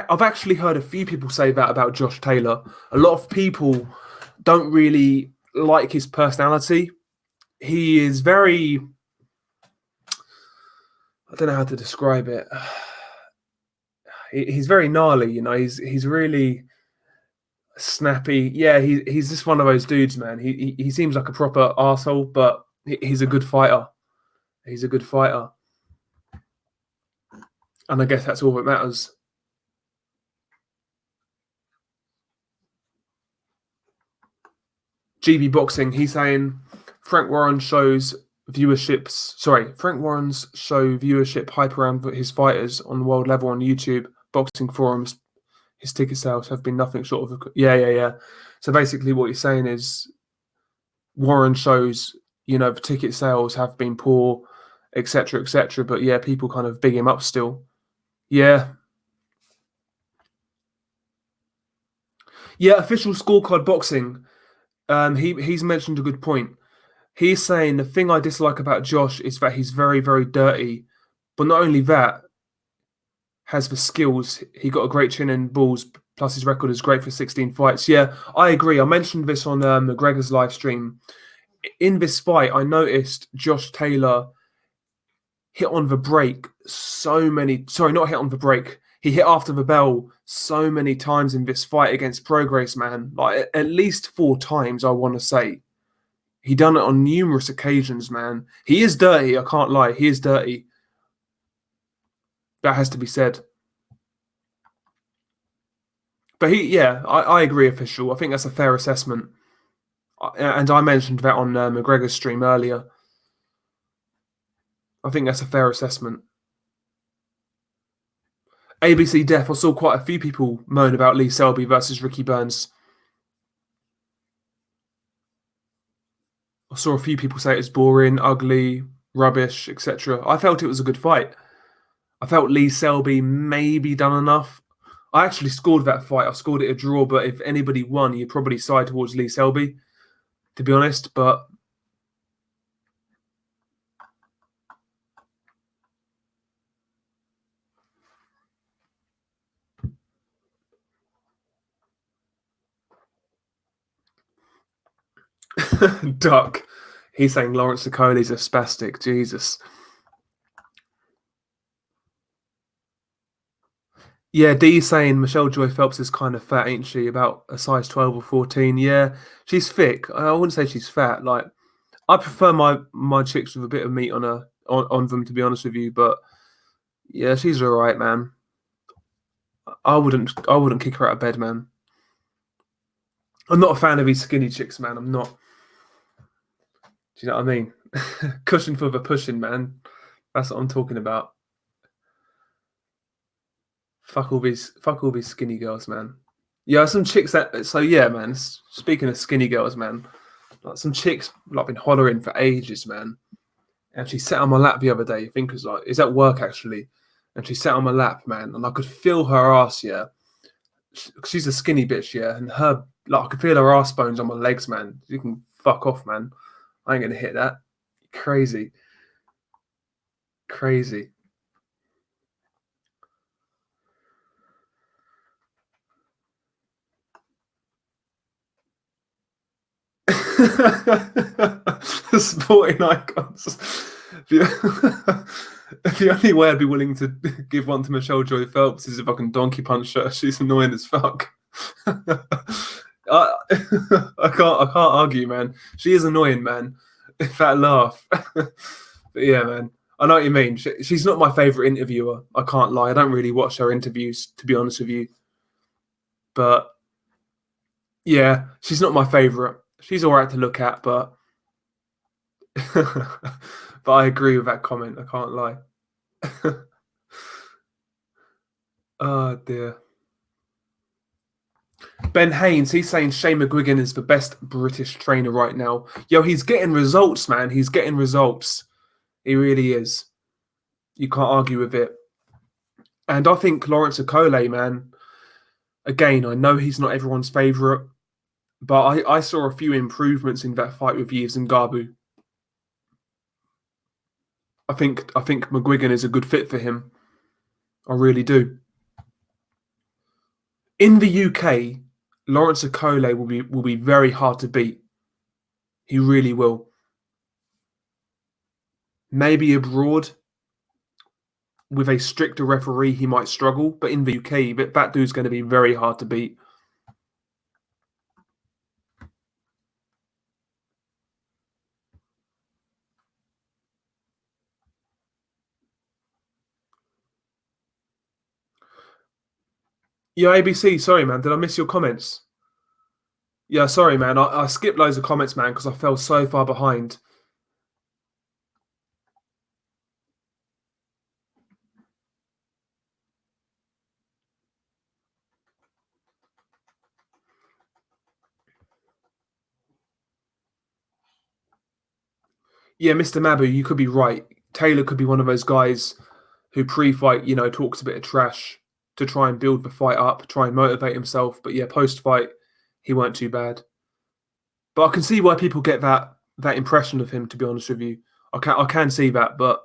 [SPEAKER 1] I've actually heard a few people say that about Josh Taylor. A lot of people don't really like his personality. He is very, I don't know how to describe it. He's very gnarly, you know. He's really snappy. Yeah, he's just one of those dudes, man. He seems like a proper arsehole, but he's a good fighter. He's a good fighter, and I guess that's all that matters. GB Boxing, he's saying Frank Warren shows viewerships. Sorry, Frank Warren's show viewership hype around his fighters on world level on YouTube, boxing forums. His ticket sales have been nothing short of yeah. So basically, what he's saying is Warren shows, you know, the ticket sales have been poor, etc., etc. But yeah, people kind of big him up still. Yeah, yeah. Official scorecard boxing. He's mentioned a good point. He's saying the thing I dislike about Josh is that he's very, very dirty. But not only that, has the skills. He got a great chin and balls. Plus, his record is great for 16 fights. Yeah, I agree. I mentioned this on McGregor's live stream. In this fight, I noticed Josh Taylor hit on the break so many. Sorry, not hit on the break. He hit after the bell so many times in this fight against Progress, man. Like at least 4 times, I want to say. He done it on numerous occasions, man. He is dirty. I can't lie. He is dirty. That has to be said. But yeah, I agree, official. I think that's a fair assessment. And I mentioned that on McGregor's stream earlier. I think that's a fair assessment. ABC Def, I saw quite a few people moan about Lee Selby versus Ricky Burns. I saw a few people say it's boring, ugly, rubbish, etc. I felt it was a good fight. I felt Lee Selby maybe done enough. I actually scored that fight. I scored it a draw, but if anybody won, you'd probably side towards Lee Selby, to be honest. But Duck, he's saying Lawrence Okoli's a spastic. Jesus. Yeah, D's saying Michelle Joy Phelps is kind of fat, ain't she? About a size 12 or 14. Yeah, she's thick. I wouldn't say she's fat. Like, I prefer my chicks with a bit of meat on them, to be honest with you. But yeah, she's all right, man. I wouldn't kick her out of bed, man. I'm not a fan of these skinny chicks, man. I'm not. Do you know what I mean? Cushion for the pushing, man. That's what I'm talking about. Fuck all these skinny girls, man. Yeah, some chicks that. So yeah, man. Speaking of skinny girls, man, like some chicks like been hollering for ages, man. And she sat on my lap the other day. I think it was like it's at work actually, and she sat on my lap, man, and I could feel her ass. Yeah, she's a skinny bitch, yeah, and her like I could feel her ass bones on my legs, man. You can fuck off, man. I ain't gonna hit that. Crazy, crazy. The sporting icons. The, the only way I'd be willing to give one to Michelle Joy Phelps is if I can donkey punch her. She's annoying as fuck. I, I can't argue, man. She is annoying, man. That laugh. But yeah, man. I know what you mean. She's not my favorite interviewer. I can't lie. I don't really watch her interviews, to be honest with you. But yeah, she's not my favorite. She's all right to look at, but but I agree with that comment. I can't lie. Oh dear. Ben Haynes, he's saying Shane McGuigan is the best British trainer right now. Yo, he's getting results, man. He's getting results. He really is. You can't argue with it. And I think Lawrence Okole, man, again, I know he's not everyone's favourite, but I saw a few improvements in that fight with Yves Ngabu. I think McGuigan is a good fit for him. I really do. In the UK, Lawrence Okole will be very hard to beat. He really will. Maybe abroad, with a stricter referee, he might struggle. But in the UK, that dude's going to be very hard to beat. Yeah, ABC, sorry, man. Did I miss your comments? Yeah, sorry, man. I skipped loads of comments, man, because I fell so far behind. Yeah, Mr. Mabu, you could be right. Taylor could be one of those guys who pre-fight, talks a bit of trash to try and build the fight up, try and motivate himself. But yeah, post-fight, he weren't too bad. But I can see why people get that impression of him, to be honest with you. I can see that, but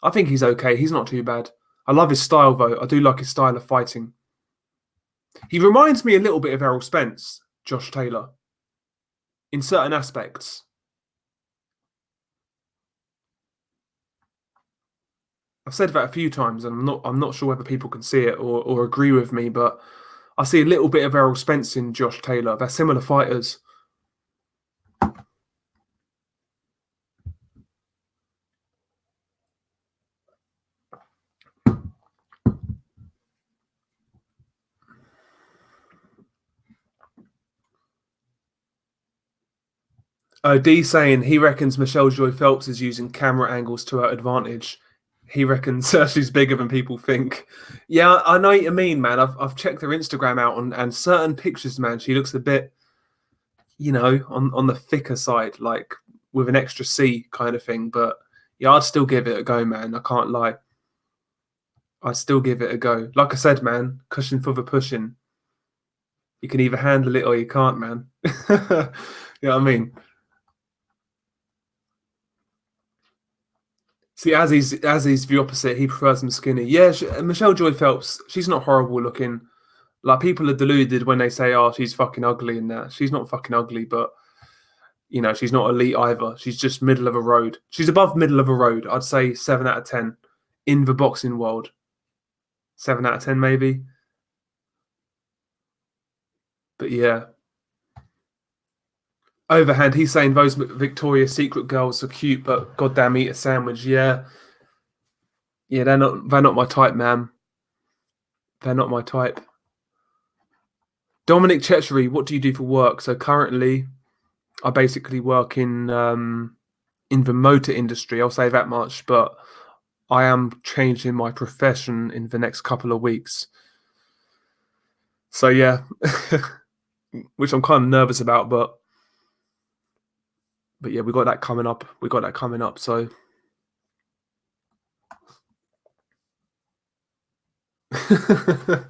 [SPEAKER 1] I think he's okay. He's not too bad. I love his style, though. I do like his style of fighting. He reminds me a little bit of Errol Spence, Josh Taylor, in certain aspects. I've said that a few times, and I'm not sure whether people can see it or agree with me, but I see a little bit of Errol Spence in Josh Taylor. They're similar fighters. D saying he reckons Michelle Joy Phelps is using camera angles to her advantage. He reckons she's bigger than people think. Yeah, I know what you mean, man. I've checked her Instagram out, and certain pictures, man, she looks a bit, on the thicker side, like with an extra C kind of thing. But yeah, I'd still give it a go, man. I can't lie. I'd still give it a go. Like I said, man, cushion for the pushing. You can either handle it or you can't, man. You know what I mean? See, as he's the opposite. He prefers them skinny. Yeah, Michelle Joy Phelps. She's not horrible looking. Like people are deluded when they say, "Oh, she's fucking ugly," and that. She's not fucking ugly, but she's not elite either. She's just middle of a road. She's above middle of a road. I'd say 7 out of 10 in the boxing world. 7 out of 10, maybe. But yeah. Overhand, he's saying those Victoria's Secret girls are cute, but goddamn, eat a sandwich. Yeah, yeah, they're not my type, man. They're not my type. Dominic Chechery, what do you do for work? So currently, I basically work in the motor industry. I'll say that much, but I am changing my profession in the next couple of weeks. So yeah, which I'm kind of nervous about, but yeah, we got that coming up. So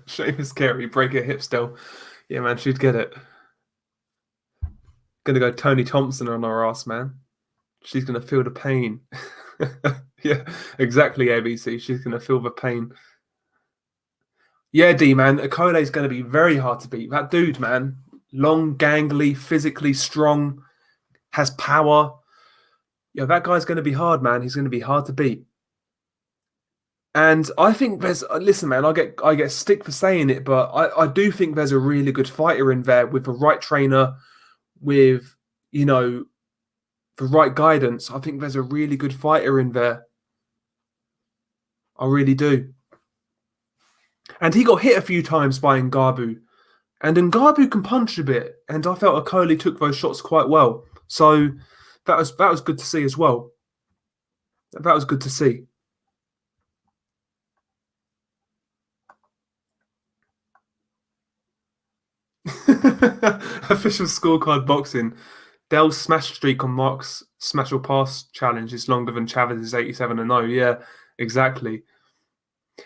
[SPEAKER 1] shame is scary. Break her hip still. Yeah, man, she'd get it. Gonna go Tony Thompson on her ass, man. She's gonna feel the pain. Yeah, exactly, ABC. She's gonna feel the pain. Yeah, D man, Okole's gonna be very hard to beat. That dude, man, long, gangly, physically strong. has power. Yeah, that guy's going to be hard, man. He's going to be hard to beat. And I think there's listen, man. I get stick for saying it, but I do think there's a really good fighter in there with the right trainer, with you know the right guidance. I think there's a really good fighter in there. I really do. And he got hit a few times by Ngannou. And Ngannou can punch a bit, and I felt Okoli took those shots quite well. So that was good to see as well. That was good to see. Official scorecard boxing. Dell's smash streak on Mark's smash or pass challenge is longer than Chavez's 87-0. Yeah, exactly.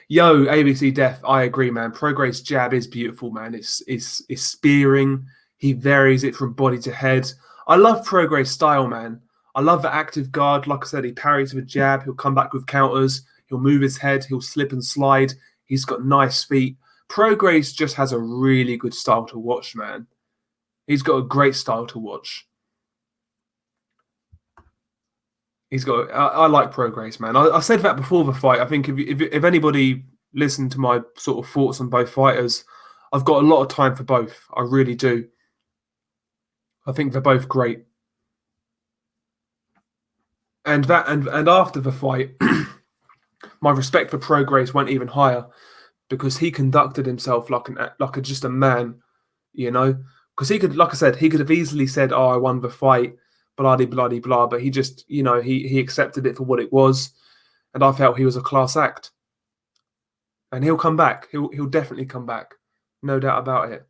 [SPEAKER 1] Yo, ABC Def, I agree, man. Prograis jab is beautiful, man. It's spearing. He varies it from body to head. I love Prograis style, man. I love the active guard. Like I said, he parries with a jab. He'll come back with counters. He'll move his head. He'll slip and slide. He's got nice feet. Prograis just has a really good style to watch, man. He's got a great style to watch. He's got. I like Prograis, man. I said that before the fight. I think if anybody listened to my sort of thoughts on both fighters, I've got a lot of time for both. I really do. I think they're both great. And after the fight, my respect for Prograis went even higher because he conducted himself like just a man, you know. Because he could, like I said, he could have easily said, "Oh, I won the fight." Bloody, bloody, blah. But he just, he accepted it for what it was, and I felt he was a class act. And he'll come back. He'll definitely come back, no doubt about it.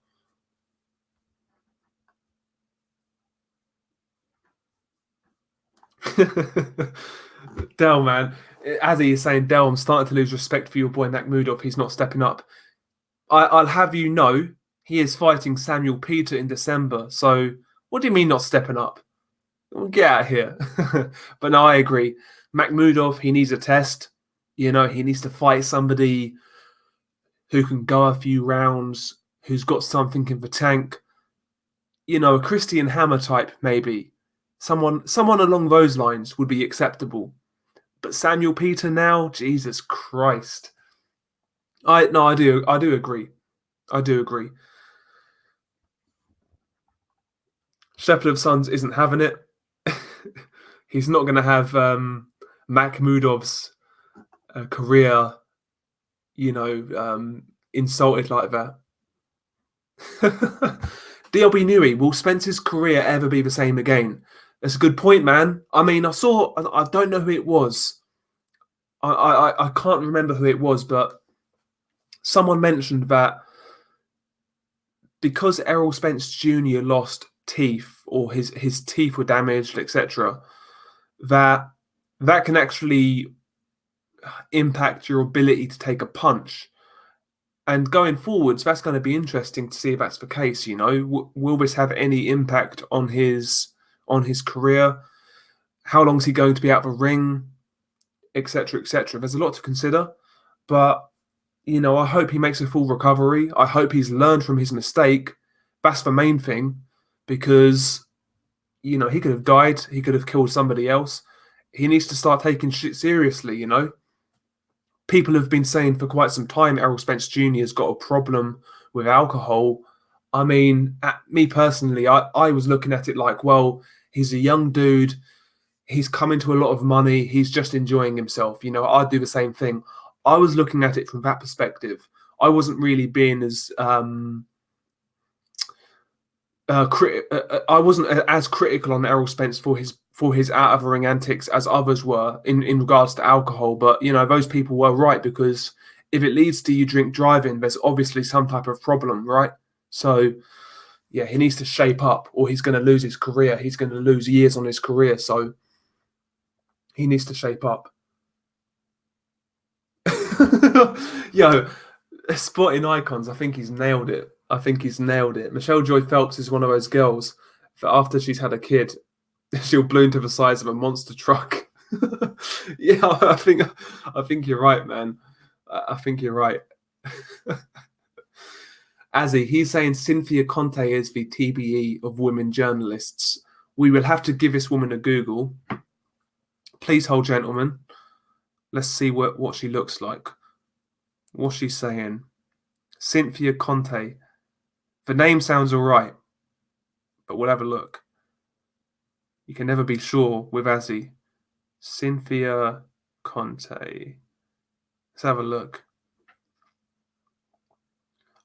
[SPEAKER 1] Dell, man, as he is saying, Dell, I'm starting to lose respect for your boy Makhmudov. He's not stepping up. I'll have you know, he is fighting Samuel Peter in December. So what do you mean not stepping up? Get out of here. But no, I agree. Makhmudov, he needs a test. He needs to fight somebody who can go a few rounds, who's got something in the tank. A Christian Hammer type, maybe. Someone along those lines would be acceptable. But Samuel Peter now, Jesus Christ. I do agree. I do agree. Shepherd of Sons isn't having it. He's not going to have Makhmudov's career, insulted like that. DLB Nui, will Spencer's career ever be the same again? That's a good point, man. I mean, I don't know who it was. I can't remember who it was, but someone mentioned that because Errol Spence Jr. lost teeth or his teeth were damaged, etc., that can actually impact your ability to take a punch. And going forwards, that's going to be interesting to see if that's the case. Will this have any impact on his career? How long is he going to be out of the ring, etc., etc.? There's a lot to consider, but I hope he makes a full recovery. I hope he's learned from his mistake. That's the main thing, because he could have died. He could have killed somebody else. He needs to start taking shit seriously. People have been saying for quite some time Errol Spence Jr. has got a problem with alcohol. I mean, me personally, I was looking at it like, well, he's a young dude. He's come into a lot of money. He's just enjoying himself. I'd do the same thing. I was looking at it from that perspective. I wasn't really being as I wasn't as critical on Errol Spence for his out of the ring antics as others were in regards to alcohol. But those people were right, because if it leads to you drink driving, there's obviously some type of problem, right? So yeah, he needs to shape up, or he's going to lose his career. He's going to lose years on his career. So he needs to shape up. Yo, spotting icons. I think he's nailed it. Michelle Joy Phelps is one of those girls that after she's had a kid, she'll bloom to the size of a monster truck. Yeah, I think you're right, man. I think you're right. Azzy, he's saying Cynthia Conte is the TBE of women journalists. We will have to give this woman a Google. Please hold, gentlemen. Let's see what she looks like. What's she saying? Cynthia Conte. The name sounds all right, but we'll have a look. You can never be sure with Azzy. Cynthia Conte. Let's have a look.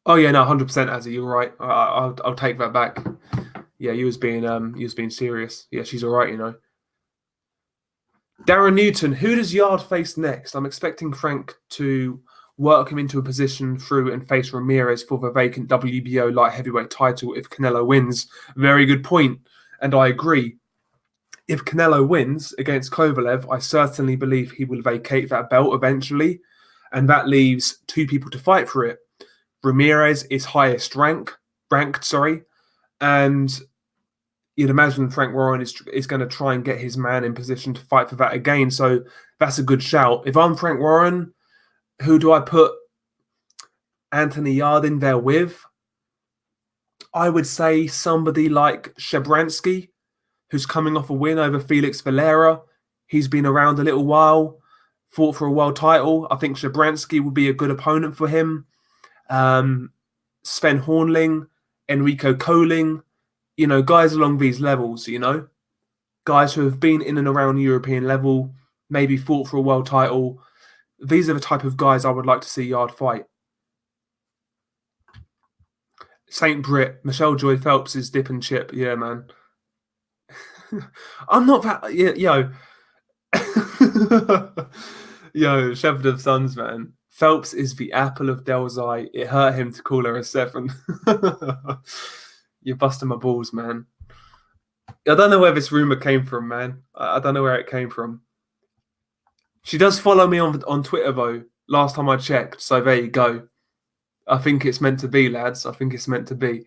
[SPEAKER 1] Oh yeah, no, 100% Azzy. You're right. I'll take that back. Yeah, you was being serious. Yeah, she's all right, you know. Darren Newton, who does Yard face next? I'm expecting Frank to work him into a position through and face Ramirez for the vacant WBO light heavyweight title if Canelo wins. Very good point, and I agree. If Canelo wins against Kovalev, I certainly believe he will vacate that belt eventually, and that leaves two people to fight for it. Ramirez is highest ranked, and you'd imagine Frank Warren is going to try and get his man in position to fight for that again. So that's a good shout. If I'm Frank Warren, who do I put Anthony Yard in there with? I would say somebody like Shabransky, who's coming off a win over Felix Valera. He's been around a little while, fought for a world title. I think Shabransky would be a good opponent for him. Sven Hornling, Enrico Koling, you know, guys along these levels, you know, guys who have been in and around the European level, maybe fought for a world title. These are the type of guys I would like to see Yard fight. St. Britt, Michelle Joy Phelps is dip and chip. Yeah, man. I'm not that. Yeah, yo. Yo, Shepherd of Sons, man. Phelps is the apple of Dell's eye. It hurt him to call her a 7. You're busting my balls, man. I don't know where this rumor came from, man. I don't know where it came from. She does follow me on Twitter, though, last time I checked. So there you go. I think it's meant to be, lads. I think it's meant to be.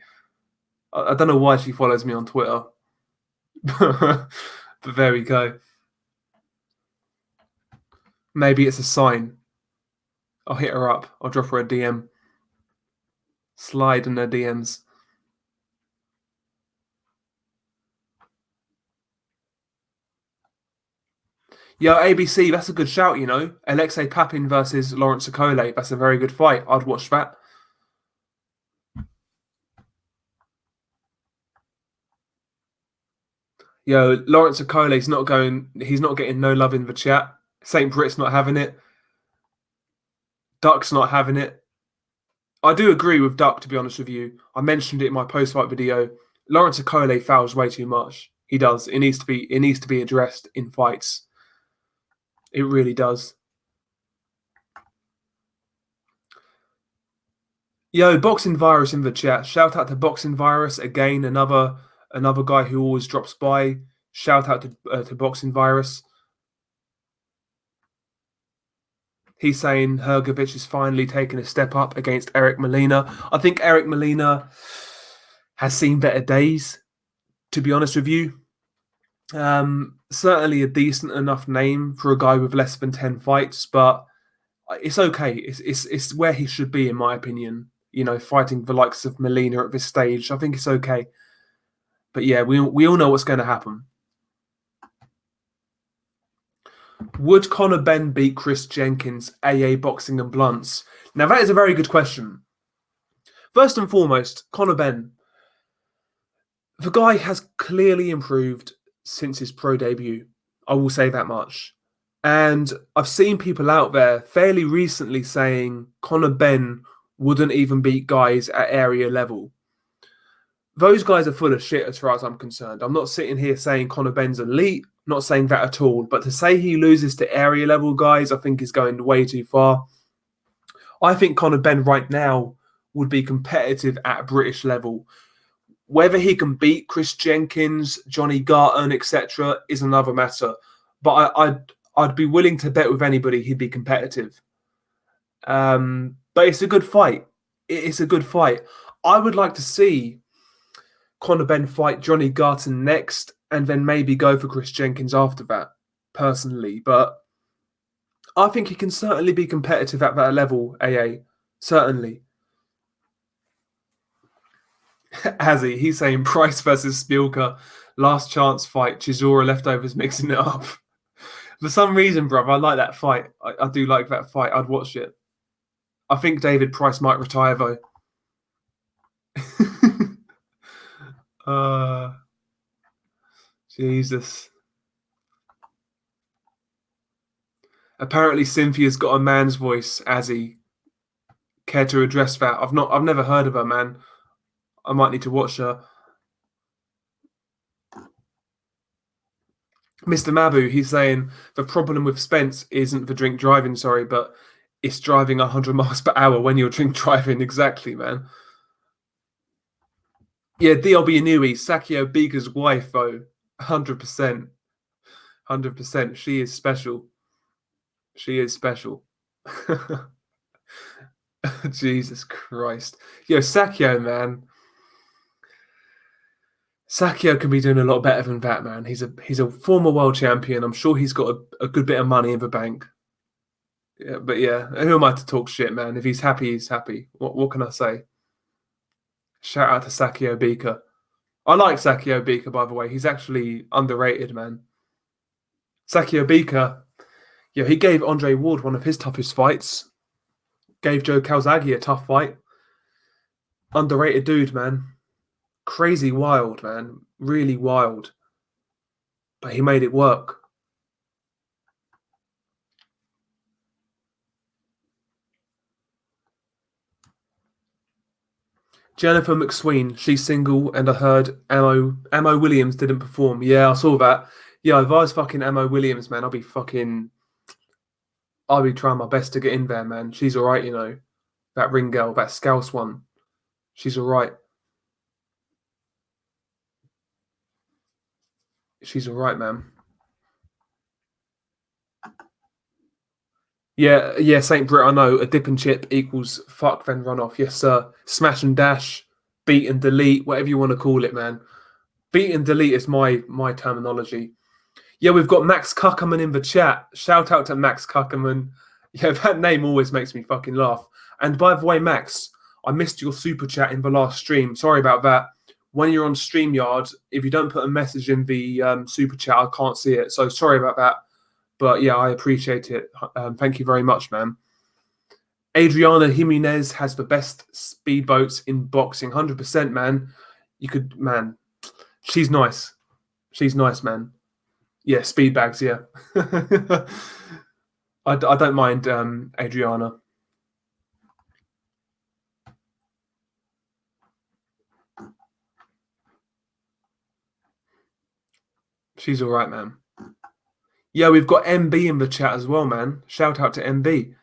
[SPEAKER 1] I don't know why she follows me on Twitter. But there we go. Maybe it's a sign. I'll hit her up. I'll drop her a DM. Slide in her DMs. Yo, ABC, that's a good shout, you know. Alexei Papin versus Lawrence Okole. That's a very good fight. I'd watch that. Yo, Lawrence Okole's he's not getting no love in the chat. St. Britt's not having it. Duck's not having it. I do agree with Duck, to be honest with you. I mentioned it in my post-fight video. Lawrence Okole fouls way too much. He does. It needs to be addressed in fights. It really does. Yo, Boxing Virus in the chat. Shout out to Boxing Virus again. Another guy who always drops by. Shout out to Boxing Virus. He's saying Hrgovic is finally taking a step up against Eric Molina. I think Eric Molina has seen better days, to be honest with you. Certainly a decent enough name for a guy with less than 10 fights, but it's okay. It's where he should be, in my opinion. You know, fighting the likes of Molina at this stage. I think it's okay. But yeah, we all know what's going to happen. Would Conor Benn beat Chris Jenkins, AA Boxing and Blunts? Now, that is a very good question. First and foremost, Conor Benn. The guy has clearly improved since his pro debut. I will say that much. And I've seen people out there fairly recently saying Conor Benn wouldn't even beat guys at area level. Those guys are full of shit as far as I'm concerned. I'm not sitting here saying Conor Benn's elite, not saying that at all. But to say he loses to area level guys, I think is going way too far. I think Conor Benn right now would be competitive at British level. Whether he can beat Chris Jenkins, Johnny Garton, etc., is another matter. But I'd be willing to bet with anybody he'd be competitive. But it's a good fight. It's a good fight. I would like to see Conor Benn fight Johnny Garton next and then maybe go for Chris Jenkins after that, personally. But I think he can certainly be competitive at that level, AA. Certainly. He's saying Price versus Spielka, last chance fight. Chisora leftovers mixing it up. For some reason, bruv, I like that fight. I do like that fight. I'd watch it. I think David Price might retire though. uh, Jesus. Apparently, Cynthia's got a man's voice. Care to address that? I've never heard of her, man. I might need to watch her. Mr. Mabu, he's saying the problem with Spence isn't the drink driving, sorry, but it's driving 100 miles per hour when you're drink driving. Exactly, man. Yeah, DLB Inui, Sakio Biga's wife, though. 100%. 100%. She is special. She is special. Jesus Christ. Yo, Sakio, man. Sakio can be doing a lot better than that, man. He's a former world champion. I'm sure he's got a good bit of money in the bank. Yeah, but yeah, who am I to talk shit, man? If he's happy, he's happy. What can I say? Shout out to Sakio Bika. I like Sakio Bika, by the way. He's actually underrated, man. Sakio Bika, yeah, he gave Andre Ward one of his toughest fights. Gave Joe Calzaghe a tough fight. Underrated dude, man. Crazy wild, man. Really wild. But he made it work. Jennifer McSween, she's single, and I heard Ammo Williams didn't perform. Yeah, I saw that. Yeah, if I was fucking Ammo Williams, man, I'll be trying my best to get in there, man. She's alright, you know. That ring girl, that Scouse one. She's alright. She's alright, man. Yeah, St. Brit, I know. A dip and chip equals fuck, then run off. Yes, sir. Smash and dash, beat and delete, whatever you want to call it, man. Beat and delete is my terminology. Yeah, we've got Max Kuckerman in the chat. Shout out to Max Kuckerman. Yeah, that name always makes me fucking laugh. And by the way, Max, I missed your super chat in the last stream. Sorry about that. When you're on StreamYard, if you don't put a message in the super chat, I can't see it. So sorry about that. But yeah, I appreciate it. Thank you very much, man. Adriana Jimenez has the best speedboats in boxing. 100%, man. Man. She's nice. She's nice, man. Yeah, speed bags, yeah. I don't mind Adriana. She's all right, man. Yeah, we've got MB in the chat as well, man. Shout out to MB.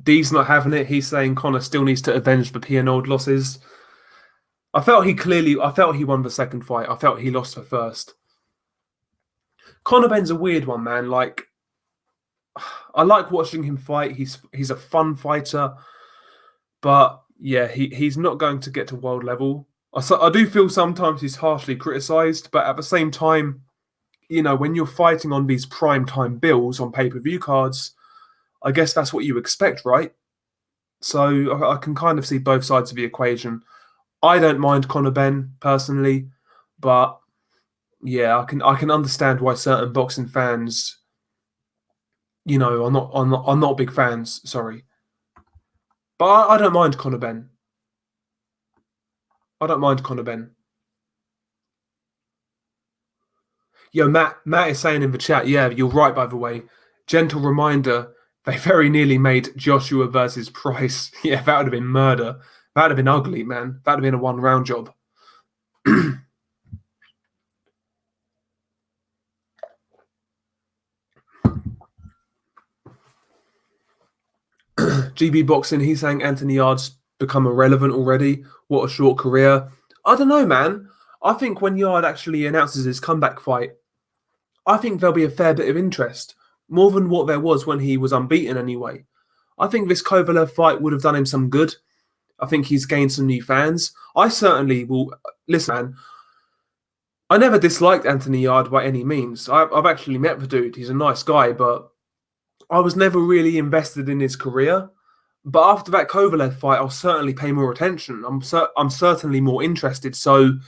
[SPEAKER 1] D's not having it. He's saying Conor still needs to avenge the P&O losses. I felt he won the second fight. I felt he lost the first. Conor Benn's a weird one, man. Like, I like watching him fight. He's a fun fighter, but yeah, he's not going to get to world level. I do feel sometimes he's harshly criticised, but at the same time, you know, when you're fighting on these prime time bills on pay-per-view cards, I guess that's what you expect, right? So I can kind of see both sides of the equation. I don't mind Conor Benn personally, but yeah, I can understand why certain boxing fans, you know, are not big fans. Sorry, but I don't mind Conor Benn. I don't mind Conor Benn. Yo, Matt is saying in the chat, yeah, you're right, by the way. Gentle reminder, they very nearly made Joshua versus Price. Yeah, that would have been murder. That would have been ugly, man. That would have been a one-round job. GB Boxing, he's saying Anthony Yard's become irrelevant already. What a short career. I don't know, man. I think when Yard actually announces his comeback fight, I think there'll be a fair bit of interest. More than what there was when he was unbeaten anyway. I think this Kovalev fight would have done him some good. I think he's gained some new fans. I certainly will. Listen, man, I never disliked Anthony Yard by any means. I've actually met the dude. He's a nice guy, but I was never really invested in his career. But after that Kovalev fight, I'll certainly pay more attention. I'm certainly more interested. So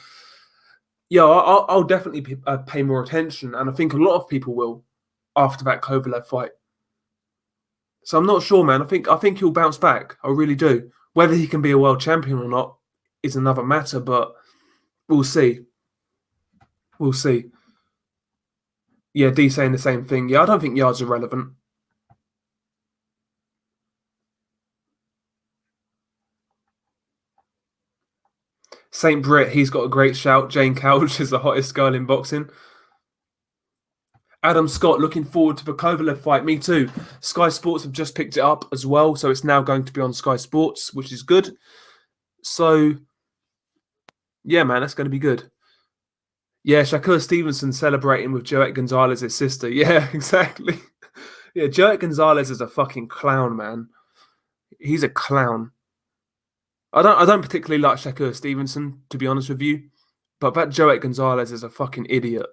[SPEAKER 1] yeah, I'll definitely pay more attention, and I think a lot of people will after that Kovalev fight. So I'm not sure, man. I think he'll bounce back. I really do. Whether he can be a world champion or not is another matter, but we'll see. We'll see. Yeah, D saying the same thing. Yeah, I don't think yards are relevant. Saint Britt, he's got a great shout. Jane Couch is the hottest girl in boxing. Adam Scott, looking forward to the Kovalev fight. Me too. Sky Sports have just picked it up as well, so it's now going to be on Sky Sports, which is good. So, yeah, man, that's going to be good. Yeah, Shakur Stevenson celebrating with Joette Gonzalez's sister. Yeah, exactly. Yeah, Joette Gonzalez is a fucking clown, man. He's a clown. I don't particularly like Shakur Stevenson, to be honest with you, but that Joette Gonzalez is a fucking idiot.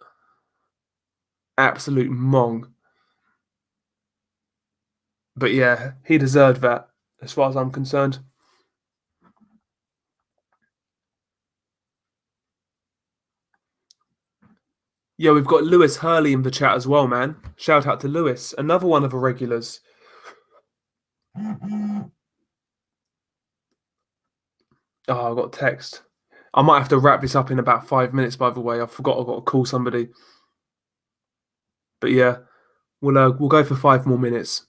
[SPEAKER 1] Absolute mong. But yeah, he deserved that, as far as I'm concerned. Yeah, we've got Lewis Hurley in the chat as well, man. Shout out to Lewis, another one of the regulars. Oh, I got a text. I might have to wrap this up in about 5 minutes, by the way. I forgot I've got to call somebody. But yeah, we'll go for 5 more minutes.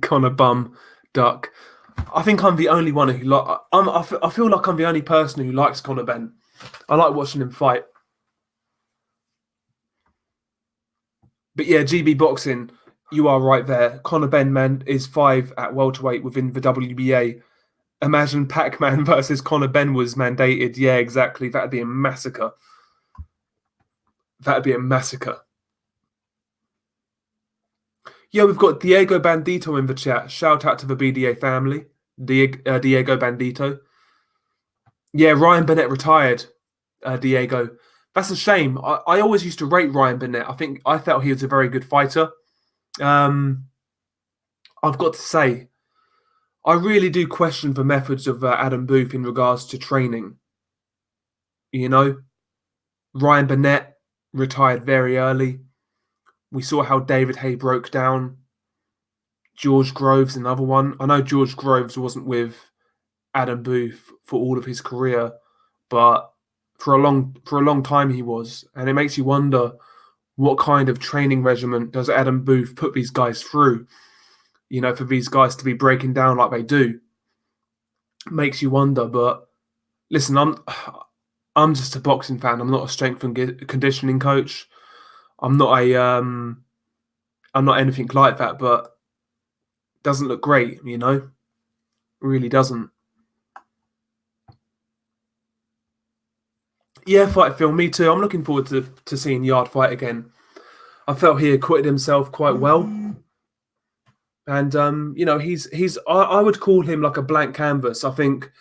[SPEAKER 1] Connor Bum Duck. I think I'm the only one who I feel like I'm the only person who likes Conor Benn. I like watching him fight. But yeah, GB Boxing, you are right there. Conor Benn, man, is 5 at welterweight within the WBA. Imagine Pac-Man versus Conor Benn was mandated. Yeah, exactly. That'd be a massacre. That'd be a massacre. Yeah, we've got Diego Bandito in the chat. Shout out to the BDA family. Diego Bandito. Yeah, Ryan Burnett retired. Diego. That's a shame. I always used to rate Ryan Burnett. I felt he was a very good fighter. I've got to say, I really do question the methods of Adam Booth in regards to training. You know, Ryan Burnett retired very early. We saw how David Hay broke down. George Groves, another one. I know George Groves wasn't with Adam Booth for all of his career, but for a long time he was, and it makes you wonder what kind of training regimen does Adam Booth put these guys through? You know, for these guys to be breaking down like they do, makes you wonder. But listen, I'm just a boxing fan. I'm not a strength and conditioning coach. I'm not anything like that. But it doesn't look great, you know. It really doesn't. Yeah, fight film. Me too. I'm looking forward to seeing Yard fight again. I felt he acquitted himself quite well, and you know, I would call him like a blank canvas. I think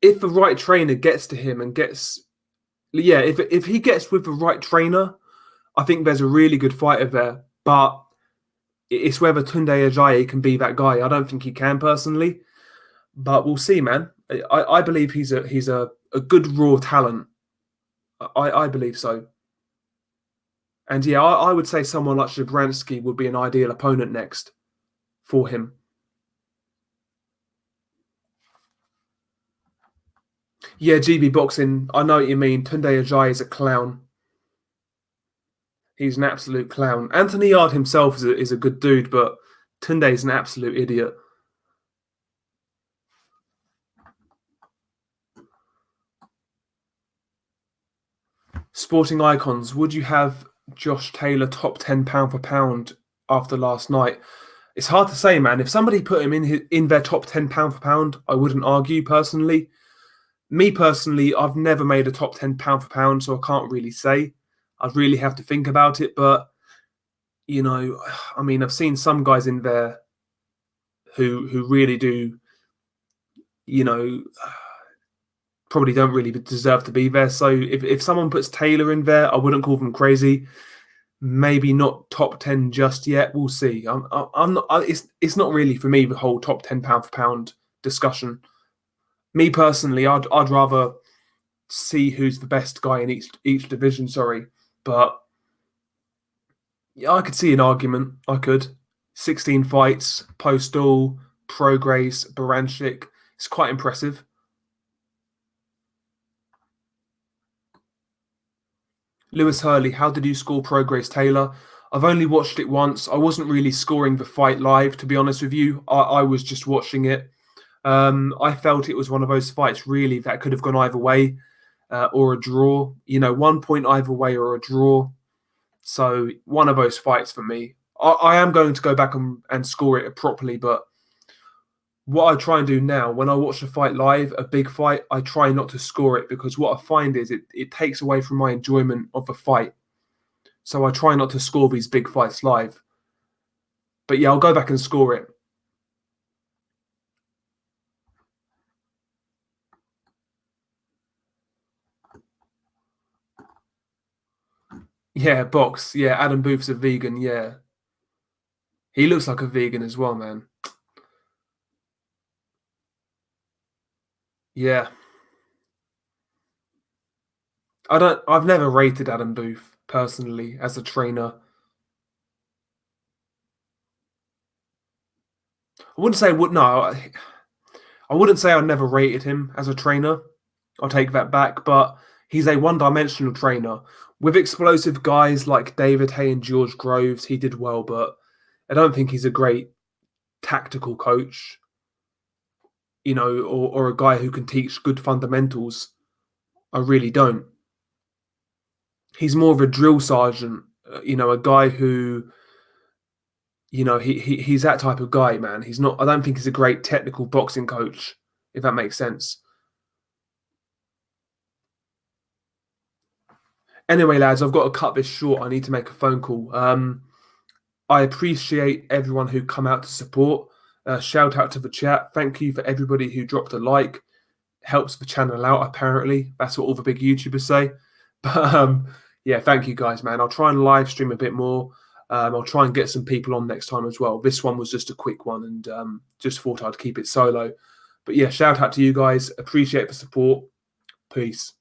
[SPEAKER 1] if the right trainer gets to him and if he gets with the right trainer, I think there's a really good fighter there. But it's whether Tunde Ajayi can be that guy. I don't think he can personally, but we'll see, man. I believe he's a good raw talent. I believe so. And yeah, I would say someone like Shabransky would be an ideal opponent next for him. Yeah, GB Boxing, I know what you mean. Tunde Ajayi is a clown. He's an absolute clown. Anthony Yard himself is a good dude, but Tunde is an absolute idiot. Sporting icons, would you have Josh Taylor top 10 pound for pound after last night? It's hard to say, man. If somebody put him in their top 10 pound for pound, I wouldn't argue personally. Me personally, I've never made a top 10 pound for pound, so I can't really say. I'd really have to think about it. But, you know, I mean, I've seen some guys in there who really do, you know, probably don't really deserve to be there. So if someone puts Taylor in there, I wouldn't call them crazy. Maybe not top 10 just yet. We'll see. I'm not. It's not really for me the whole top 10 pound for pound discussion. Me personally, I'd rather see who's the best guy in each division. Sorry, but yeah, I could see an argument. I could. 16 fights, Postal, Prograis, Baranchik. It's quite impressive. Lewis Hurley, how did you score Prograis Taylor? I've only watched it once. I wasn't really scoring the fight live, to be honest with you. I was just watching it. I felt it was one of those fights really that could have gone either way or a draw. 1 point either way or a draw. So one of those fights for me. I am going to go back and score it properly, but what I try and do now, when I watch a fight live, a big fight, I try not to score it because what I find is it takes away from my enjoyment of the fight. So I try not to score these big fights live. But yeah, I'll go back and score it. Yeah, box. Yeah, Adam Booth's a vegan. Yeah. He looks like a vegan as well, man. Yeah. I've never rated Adam Booth personally as a trainer. I wouldn't say would no, I wouldn't say I never rated him as a trainer. I'll take that back, but he's a one-dimensional trainer. With explosive guys like David Hay and George Groves, he did well, but I don't think he's a great tactical coach, or a guy who can teach good fundamentals. I really don't. He's more of a drill sergeant, a guy who, he's that type of guy, man. He's not. I don't think he's a great technical boxing coach, if that makes sense. Anyway, lads, I've got to cut this short. I need to make a phone call. I appreciate everyone who come out to support. Shout out to the chat. Thank you for everybody who dropped a like. Helps the channel out, apparently. That's what all the big YouTubers say. But yeah, thank you guys, man. I'll try and live stream a bit more. I'll try and get some people on next time as well. This one was just a quick one and just thought I'd keep it solo. But yeah, shout out to you guys. Appreciate the support. Peace.